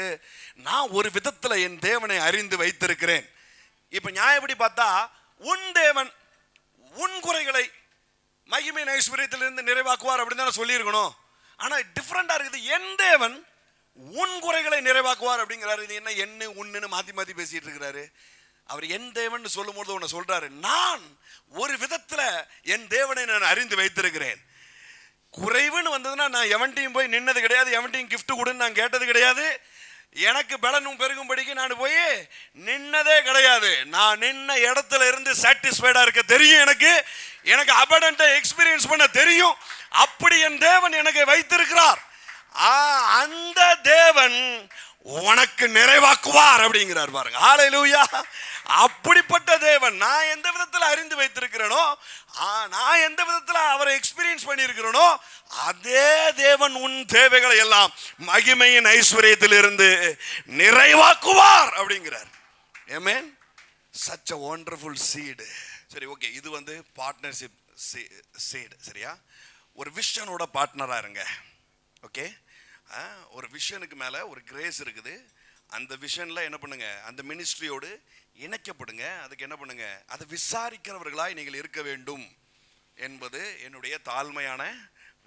நான் ஒரு விதத்துல என் தேவனை அறிந்து வைத்திருக்கிறேன். இப்ப நியாயப்படி பார்த்தா உன் தேவன் உன் குறைகளை மகிமை ஐஸ்வர்யத்திலிருந்து நிறைவாக்குவார் அப்படின்னு தான் சொல்லியிருக்கணும். ஆனா டிஃப்ரெண்டா இருக்குது. என் தேவன் உன் குறைகளை நிறைவாக்குவார் அப்படிங்கிறாரு. இது என்ன என்ன உன்னுன்னு மாத்தி மாத்தி பேசிட்டு இருக்கிறாரு. அவர் என் தேவன் சொல்லும் போது உன்னை சொல்றாரு, நான் ஒரு விதத்துல என் தேவனை நான் அறிந்து வைத்திருக்கிறேன். குறைவுன்னு வந்ததுன்னா நான் எவன்ட்டையும் போய் நின்னது கிடையாது, எவன்ட்டையும் கிஃப்ட் கொடுன்னு நான் கேட்டது கிடையாது, எனக்கு பலனும் பெருகும்படிக்கு நான் போய் நின்னதே கிடையாது. நான் நின்ன இடத்துல இருந்து சாட்டிஸ்ஃபைடா இருக்க தெரியும் எனக்கு, எனக்கு அபண்டன்ட்டை எக்ஸ்பீரியன்ஸ் பண்ண தெரியும். அப்படி என் தேவன் எனக்கு வைத்திருக்கிறார். அந்த தேவன் உனக்கு நிறைவாக்குவார் அப்படிங்கிறார் பாருங்க. ஹல்லேலூயா. அப்படிப்பட்ட தேவன் நான் எந்த விதத்தில் அறிந்து வைத்திருக்கிறேனோ, நான் எந்த விதத்தில் அவரை எக்ஸ்பீரியன்ஸ் பண்ணியிருக்கிறேனோ, அதே தேவன் உன் தேவைகளை எல்லாம் மகிமையின் ஐஸ்வர்யத்தில் இருந்து நிறைவாக்குவார் அப்படிங்கிறார். ஆமென். such a wonderful seed. சரி, ஓகே, இது வந்து பார்ட்னர்ஷிப் சீட். சரியா? ஒரு விஷனோட பார்ட்னரா இருங்க. ஓகே, ஒரு விஷனுக்கு மேலே ஒரு கிரேஸ் இருக்குது. அந்த விஷனில் என்ன பண்ணுங்க, அந்த மினிஸ்ட்ரியோடு இணைக்கப்படுங்க. அதுக்கு என்ன பண்ணுங்க, அதை விசாரிக்கிறவர்களாய் நீங்கள் இருக்க வேண்டும் என்பது என்னுடைய தாழ்மையான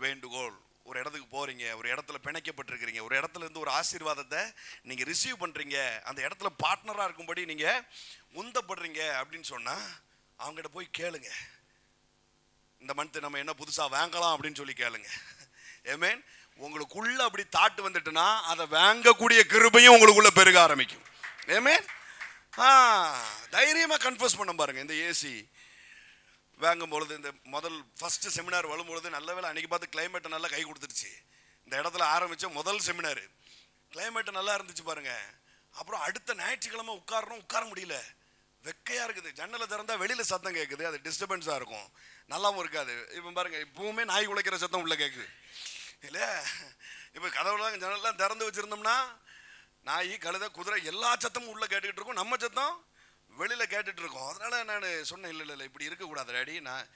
வேண்டுகோள். ஒரு இடத்துக்கு போறீங்க, ஒரு இடத்துல பிணைக்கப்பட்டிருக்கிறீங்க, ஒரு இடத்துல இருந்து ஒரு ஆசீர்வாதத்தை நீங்கள் ரிசீவ் பண்ணுறீங்க, அந்த இடத்துல பார்ட்னராக இருக்கும்படி நீங்கள் உந்தப்படுறீங்க அப்படின்னு சொன்னால் அவங்ககிட்ட போய் கேளுங்க, இந்த மந்த் நம்ம என்ன புதுசாக வாங்கலாம் அப்படின்னு சொல்லி கேளுங்க. ஆமென். உங்களுக்குள்ள அப்படி தாட்டு வந்துட்டுனா அதை வாங்கக்கூடிய கிருபையும் உங்களுக்குள்ள பெருக ஆரம்பிக்கும். ஆமென். தைரியமாக கன்ஃபர்ஸ் பண்ண பாருங்க. இந்த ஏசி வாங்கும்பொழுது, இந்த ஃபர்ஸ்ட் செமினார் வரும்பொழுது நல்ல வேலை அன்னைக்கு பார்த்து கிளைமேட்டை நல்லா கை கொடுத்துருச்சு. இந்த இடத்துல ஆரம்பித்த முதல் செமினார் கிளைமேட்டு நல்லா இருந்துச்சு பாருங்க. அப்புறம் அடுத்த ஞாயிற்றுக்கிழமை உட்கார முடியல, வெக்கையாக இருக்குது. ஜன்னலை திறந்தா வெளியில் சத்தம் கேட்குது, அது டிஸ்டர்பன்ஸாக இருக்கும், நல்லாவும் இருக்காது. இப்போ பாருங்க, இப்பவுமே நாய் உழைக்கிற சத்தம் உள்ள கேட்குது இல்லை? இப்போ கதவுலாம் ஜன்னல்லாம் திறந்து வச்சுருந்தோம்னா நாய், கழுதை, குதிரை எல்லா சத்தமும் உள்ளே கேட்டுக்கிட்டு இருக்கும், நம்ம சத்தம் வெளியில் கேட்டுட்டு இருக்கோம். அதனால் நான் சொன்னேன், இல்லை இப்படி இருக்கக்கூடாது டாடி, நான்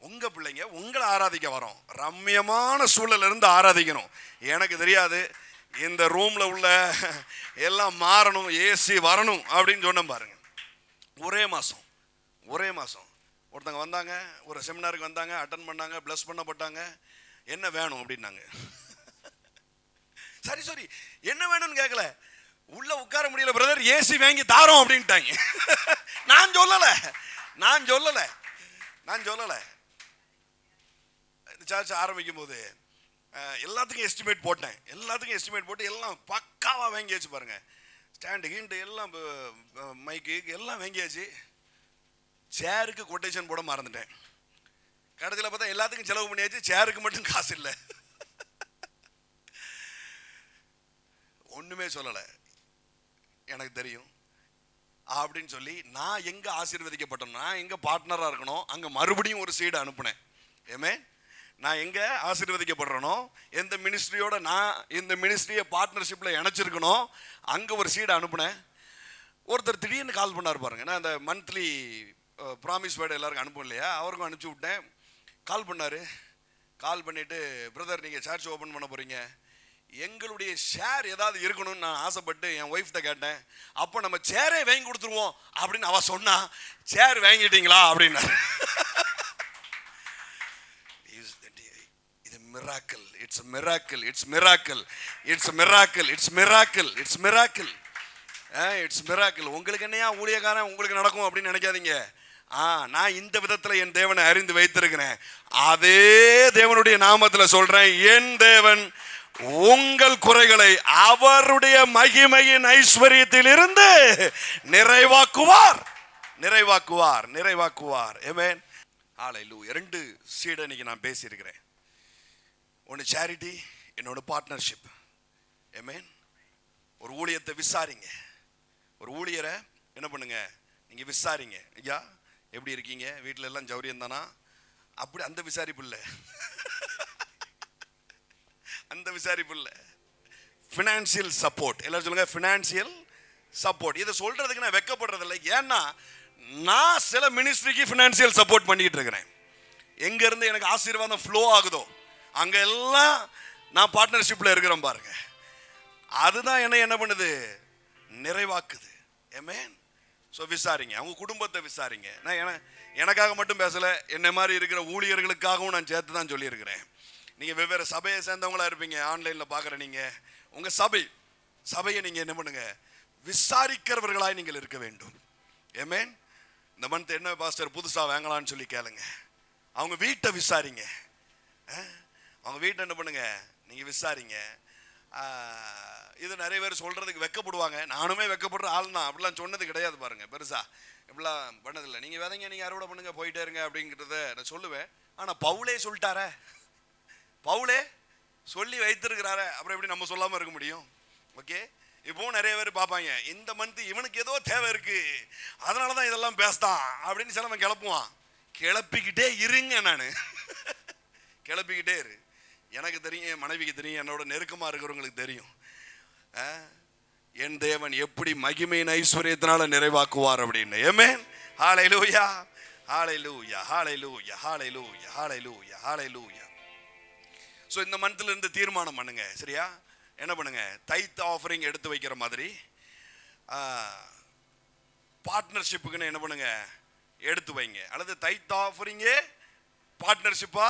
உங்கள் பிள்ளைங்க உங்களை ஆராதிக்க வரோம், ரம்யமான சூழல்ல இருந்து ஆராதிக்கணும். எனக்கு தெரியாது இந்த ரூமில் உள்ள எல்லாம் மாறணும், ஏசி வரணும் அப்படின்னு சொன்னேன் பாருங்க. ஒரே மாதம் ஒருத்தங்க வந்தாங்க, ஒரு செமினாருக்கு வந்தாங்க, அட்டன் பண்ணாங்க, ப்ளஸ் பண்ணப்பட்டாங்க. என்ன வேணும் அப்படின்னாங்க. சரி என்ன வேணும்னு கேட்கல, உள்ள உட்கார முடியல பிரதர், ஏசி வாங்கி தாரோம் அப்படின்ட்டாங்க. நான் சொல்லலை. சர்ச் ஆரம்பிக்கும் போது எல்லாத்துக்கும் எஸ்டிமேட் போட்டு எல்லாம் பக்காவாக வாங்கியாச்சு பாருங்க. ஸ்டாண்டு கீண்டு எல்லாம், மைக்கு எல்லாம் வாங்கியாச்சு. சேருக்கு கொட்டேஷன் போட மறந்துட்டேன். கடைசியில் பார்த்தா எல்லாத்துக்கும் செலவு பண்ணியாச்சு, சேருக்கு மட்டும் காசு இல்லை. ஒன்றுமே சொல்லலை, எனக்கு தெரியும் அப்படின்னு சொல்லி நான் எங்கே ஆசீர்வதிக்கப்பட்டேன், நான் எங்கே பார்ட்னராக இருக்கணும், அங்கே மறுபடியும் ஒரு சீடை அனுப்புனேன். ஏமே, நான் எங்கே ஆசீர்வதிக்கப்படுறனோ, எந்த மினிஸ்ட்ரியோட நான் இந்த மினிஸ்ட்ரியை பார்ட்னர்ஷிப்பில் இணைச்சிருக்கணும், அங்கே ஒரு சீடை அனுப்புனேன். ஒருத்தர் திடீர்னு கால் பண்ணார் பாருங்க. நான் அந்த மந்த்லி ப்ராமிஸ் வேர்டு எல்லாருக்கும் அனுப்பும் இல்லையா, அவருக்கும் அனுப்பிச்சி விட்டேன். கால் பண்ணிவிட்டு, பிரதர் நீங்கள் சர்ச் ஓப்பன் பண்ண போகிறீங்க, எங்களுடைய ஷேர் ஏதாவது இருக்கணும்னு நான் ஆசைப்பட்டு என் ஒய்ஃப்ட்ட கேட்டேன். அப்போ நம்ம சேரே வாங்கி கொடுத்துருவோம் அப்படின்னு அவ சொன்னா. சேர் வாங்கிட்டீங்களா அப்படின்னா, இது miracle, it's miracle, it's miracle, it's miracle, it's miracle, it's miracle, it's miracle. உங்களுக்கு என்னையா ஊழியக்காரன் உங்களுக்கு நடக்கும் அப்படின்னு நினைக்காதீங்க. நான் இந்த விதத்தில் என் தேவனை அறிந்து வைத்திருக்கிறேன். அதே தேவனுடைய நாமத்தில் சொல்றேன், என் தேவன் உங்கள் குறைகளை அவருடைய மகிமையின் ஐஸ்வர்யத்தில் இருந்து நிறைவாக்குவார். ஆமென். ஹல்லேலூயா. 2 சீடை இன்னைக்கு நான் பேசியிருக்கிறேன். ஒன்று சேரிட்டி, இன்னொன்று பார்ட்னர்ஷிப். ஆமென். ஒரு ஊழியத்தை விசாரிங்க, ஒரு ஊழியரை என்ன பண்ணுங்க, நீங்க விசாரிங்க. ஐயா எப்படி இருக்கீங்க, வீட்டில் எல்லாம் ஜௌரியம் தானா, அப்படி அந்த விசாரிப்பு இல்லை. அந்த விசாரிப்பு இல்லை. Financial support. எல்லாரும் சொல்லுங்க, ஃபினான்சியல் சப்போர்ட். இதை சொல்றதுக்கு நான் வெக்கப்படுறதில்லை. ஏன்னா நான் சில மினிஸ்ட்ரிக்கு ஃபினான்சியல் சப்போர்ட் பண்ணிட்டு இருக்கிறேன். எங்க இருந்து எனக்கு ஆசீர்வாதம் ஃப்ளோ ஆகுதோ அங்க எல்லாம் நான் பார்ட்னர்ஷிப்ல இருக்கிறேன் பாருங்க. அதுதான் என்ன பண்ணுது, நிறைவாக்குது. ஆமென். ஸோ விசாரிங்க, அவங்க குடும்பத்தை விசாரிங்க. நான் எனக்காக மட்டும் பேசலை, என்னை மாதிரி இருக்கிற ஊழியர்களுக்காகவும் நான் சேர்த்து தான் சொல்லியிருக்கிறேன். நீங்கள் வெவ்வேறு சபையை சேர்ந்தவங்களா இருப்பீங்க, ஆன்லைனில் பார்க்குற நீங்கள் உங்கள் சபையை நீங்கள் என்ன பண்ணுங்க, விசாரிக்கிறவர்களாய் நீங்கள் இருக்க வேண்டும். ஆமென். இந்த மந்த் என்ன பாஸ்டர் புதுசாக வாங்கலான்னு சொல்லி கேளுங்க. அவங்க வீட்டை விசாரிங்க. அவங்க வீட்டை என்ன பண்ணுங்க, நீங்கள் விசாரிங்க. இது நிறைய பேர் சொல்றதுக்கு வெக்கப்படுவாங்க. நானுமே வெக்கப்படுற ஆள் தான், அப்படிலாம் சொன்னது கிடையாது பாருங்க. பெருசா இப்படிலாம் பண்ணதில்லை. நீங்கள் விதைங்க, நீங்கள் அறுவடை பண்ணுங்க, போயிட்டே இருங்க அப்படிங்கிறத நான் சொல்லுவேன். ஆனால் பவுலே சொல்லிட்டாரே, பவுலே சொல்லி வைத்திருக்கிறாரே, அப்புறம் எப்படி நம்ம சொல்லாமல் இருக்க முடியும்? ஓகே, இப்போவும் நிறைய பேர் பார்ப்பாங்க, இந்த மந்த் இவனுக்கு ஏதோ தேவை இருக்கு, அதனால தான் இதெல்லாம் பேசுதான் அப்படின்னு சிலவன் கிளப்புவான். கிளப்பிக்கிட்டே இருங்க, நான் கிளப்பிக்கிட்டே இரு. எனக்கு தெரியும், என் மனைவிக்கு தெரியும், என்னோட நெருக்கமாக இருக்கிறவங்களுக்கு தெரியும், என் தேவன் எப்படி மகிமையின் ஐஸ்வர்யத்தினால நிறைவாக்குவார் அப்படின்னு. ஆமென். ஹல்லேலூயா, ஹல்லேலூயா, ஹல்லேலூயா, ஹல்லேலூயா, ஹல்லேலூயா, ஹல்லேலூயா. ஸோ இந்த மந்த்ல இருந்து தீர்மானம் பண்ணுங்க, சரியா? என்ன பண்ணுங்க, தைத் ஆஃபரிங் எடுத்து வைக்கிற மாதிரி பார்ட்னர்ஷிப்புக்குன்னு என்ன பண்ணுங்க, எடுத்து வைங்க. அல்லது தைத் ஆஃபரிங்கே பார்ட்னர்ஷிப்பா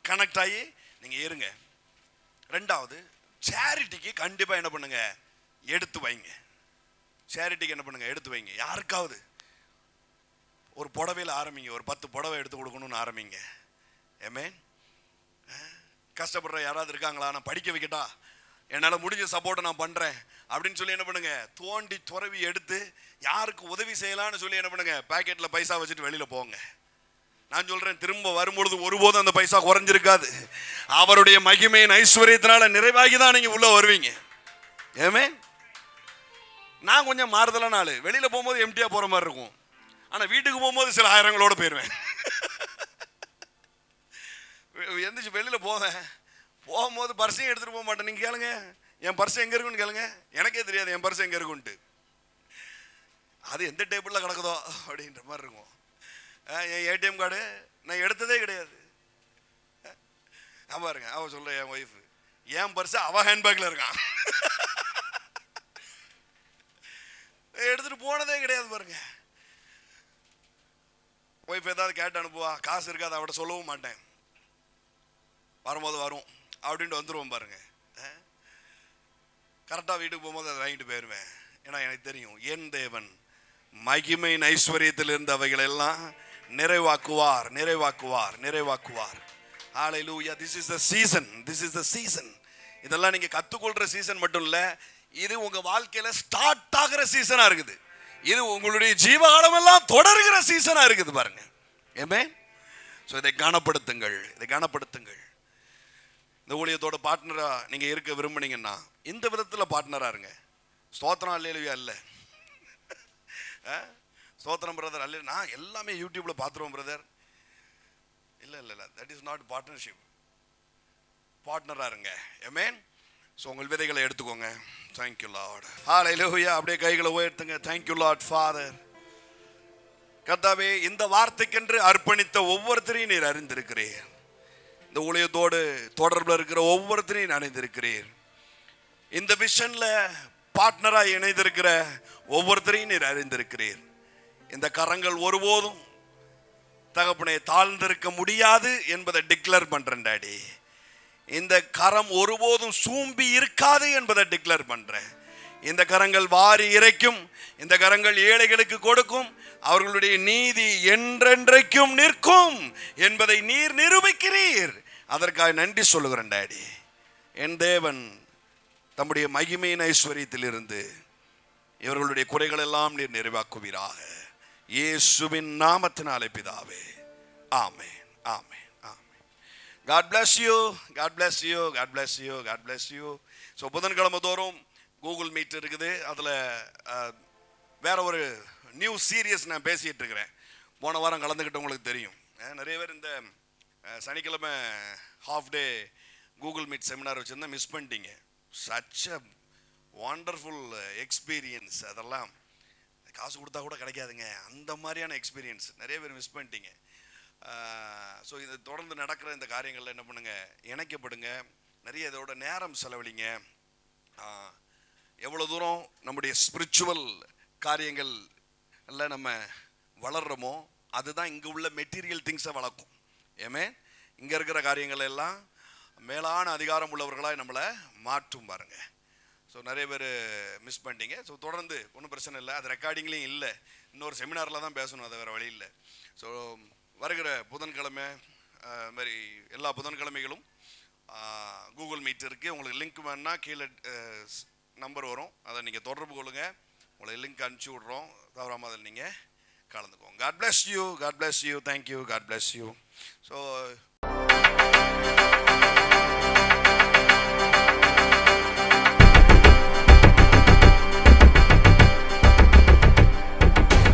கனெக்ட் ஆகி நீங்க இருங்க. ரெண்டாவது, சேரிட்டிக்கு கண்டிப்பா என்ன பண்ணுங்க, எடுத்து வைங்க. சேரிட்டிக்கு என்ன பண்ணுங்க, எடுத்து வைங்க. யாருக்காவது ஒரு புடவையில் ஆரம்பிங்க, ஒரு 10 புடவை எடுத்து கொடுக்கணும்னு ஆரம்பிங்க. ஆமென். கஷ்டப்படுற யாராவது இருக்காங்களா, நான் படிக்க வைக்கட்டா, என்னால் முடிஞ்ச சப்போர்ட்டை நான் பண்ணுறேன் அப்படின்னு சொல்லி என்ன பண்ணுங்க, தோண்டி துறவி எடுத்து யாருக்கு உதவி செய்யலான்னு சொல்லி என்ன பண்ணுங்க, பாக்கெட்டில் பைசா வச்சுட்டு வெளியில் போங்க. நான் சொல்கிறேன், திரும்ப வரும்பொழுது ஒருபோதும் அந்த பைசா குறைஞ்சிருக்காது. அவருடைய மகிமையின் ஐஸ்வர்யத்தினால நிறைவாகி தான் நீங்கள் உள்ளே வருவீங்க. ஆமென். நான் கொஞ்சம் மாறுதலான ஆள். வெளியில் போகும்போது எம்டியாக போகிற மாதிரி இருக்கும், ஆனால் வீட்டுக்கு போகும்போது சில ஆயிரங்களோடு போயிடுவேன். எந்திரிச்சு வெளியில் போகும்போது பர்ஸையும் எடுத்துகிட்டு போக மாட்டேன். நீங்கள் கேளுங்க, என் பர்ஸ் எங்கே இருக்குன்னு கேளுங்க, எனக்கே தெரியாது என் பர்ஸ் எங்கே இருக்குன்ட்டு. அது எந்த டேபிளில் கிடக்குதோ அப்படின்ற மாதிரி இருக்கும். என் ஏடிஎம் கார்டு நான் எடுத்ததே கிடையாது. பாருங்க, அவ சொல்ற, என் ஒய்ஃபு, என் பர்ஸ் அவ ஹேண்ட்பேக்கில் இருக்கான், எடுத்துட்டு போனதே கிடையாது. பாருங்க, ஒய்ஃப் ஏதாவது கேட்டு அனுப்புவா, காசு இருக்காது, அவட சொல்லவும் மாட்டேன், வரும்போது வரும் அப்படின்ட்டு வந்துடுவோம். பாருங்க, கரெக்டாக வீட்டுக்கு போகும்போது அதை வாங்கிட்டு போயிடுவேன். ஏன்னா எனக்கு தெரியும், என் தேவன் மகிமையின் ஐஸ்வர்யத்தில் இருந்த அவைகள் எல்லாம் நிறைவாக்குவார், நிறைவாக்குவார், நிறைவாக்குவார். Hallelujah. This is the season, this is the season. இதெல்லாம் நீங்க கத்துக்கொள்ற சீசன் மட்டும் இல்ல, இது உங்க வாழ்க்கையில ஸ்டார்ட் ஆகிற சீசனா இருக்குது. இது உங்களுடைய ஜீவகாலம் எல்லாம் தொடர்கிற சீசனா இருக்குது. பாருங்க. ஆமென். ஸோ இதை கனப்படுத்துங்கள், இதை கனப்படுத்துங்கள். இந்த ஊழியத்தோட பார்ட்னரா நீங்க இருக்க விரும்புனீங்கன்னா இந்த விதத்தில் பார்ட்னரா இருங்க. ஸ்தோத்திரம் அல்லேலூயா இல்லை, ஸ்தோத்திரம் பிரதர் அல்ல, நான் எல்லாமே யூடியூப்ல பார்த்துருவோம் பிரதர், இல்லை இல்லை இல்லை, தட் இஸ் நாட் பார்ட்னர்ஷிப். பார்ட்னரா இருங்க. ஆமென். ஸோ உங்கள் விதைகளை எடுத்துக்கோங்க. Thank you lord. ஹல்லேலூயா. அப்படியே கைகளை உயர்த்துங்க. Thank you lord father. கர்த்தாவே, இந்த வார்த்தைக்கென்று அர்ப்பணித்த ஒவ்வொருத்தரையும் நீர் அறிந்திருக்கிறீர். இந்த ஊழியத்தோடு தொடர்பில் இருக்கிற ஒவ்வொருத்தரையும் அறிந்திருக்கிறீர். இந்த விஷன்ல பார்ட்னராக இணைந்திருக்கிற ஒவ்வொருத்தரையும் நீர் அறிந்திருக்கிறீர். இந்த கரங்கள் ஒருபோதும் தகப்பனே தாழ்ந்திருக்க முடியாது என்பதை டிக்ளேர் பண்றேன் டாடி. இந்த கரம் ஒருபோதும் சூம்பி இருக்காது என்பதை டிக்ளேர் பண்றேன். இந்த கரங்கள் வாரி இறைக்கும், இந்த கரங்கள் ஏழைகளுக்கு கொடுக்கும், அவர்களுடைய நீதி என்றென்றைக்கும் நிற்கும் என்பதை நீர் நிரூபிக்கிறீர். அதற்காக நன்றி சொல்லுகிறேன் டாடி. என் தேவன் தம்முடைய மகிமையின் ஐஸ்வர்யத்தில் இருந்து இவர்களுடைய குறைகள் எல்லாம் நீர் நிறைவாக்குவீராக. இயேசுவின் நாமத்தினாலே பிதாவே. ஆமென், ஆமென், ஆமென். God bless you, God bless you, God bless you, God bless you. So புதன்கிழமை தோறும் கூகுள் மீட் இருக்குது. அதில் வேற ஒரு நியூ சீரியஸ் நான் பேசிகிட்டு இருக்கிறேன். போன வாரம் கலந்துக்கிட்டவங்களுக்கு தெரியும். நிறைய பேர் இந்த சனிக்கிழமை half day Google meet seminar வச்சுருந்தா மிஸ் பண்ணிட்டீங்க. Such a wonderful experience. அதெல்லாம் காசு கொடுத்தா கூட கிடைக்காதுங்க, அந்த மாதிரியான எக்ஸ்பீரியன்ஸ். நிறைய பேர் மிஸ் பண்ணிட்டீங்க. ஸோ இது தொடர்ந்து நடக்கிற இந்த காரியங்களில் என்ன பண்ணுங்க, இணைக்கப்படுங்க. நிறைய இதோட நேரம் செலவழிங்க. எவ்வளோ தூரம் நம்முடைய ஸ்பிரிச்சுவல் காரியங்கள் எல்லாம் நம்ம வளர்றோமோ அதுதான் இங்கே உள்ள மெட்டீரியல் திங்ஸை வளர்க்கும். ஏமே இங்கே இருக்கிற காரியங்கள் எல்லாம் மேலான அதிகாரம் உள்ளவர்களாக நம்மளை மாற்றும். பாருங்க. ஸோ நிறைய பேர் மிஸ் பண்ணிட்டீங்க. ஸோ தொடர்ந்து ஒன்றும் பிரச்சனை இல்லை, அது ரெக்கார்டிங்லேயும் இல்லை, இன்னொரு செமினாரில் தான் பேசணும், அது வேறு வழி இல்லை. ஸோ வருகிற புதன்கிழமை மாதிரி எல்லா புதன்கிழமைகளும் கூகுள் மீட் இருக்குது. உங்களுக்கு லிங்க் வேணுன்னா கீழே நம்பர் வரும், அதை நீங்கள் தொடர்பு கொள்ளுங்கள். உங்களுக்கு லிங்க் அனுப்பிச்சி விட்றோம், தவறாமல் அதில் நீங்கள் கலந்துக்கோங்க. God bless you, God bless you, thank you, God bless you. So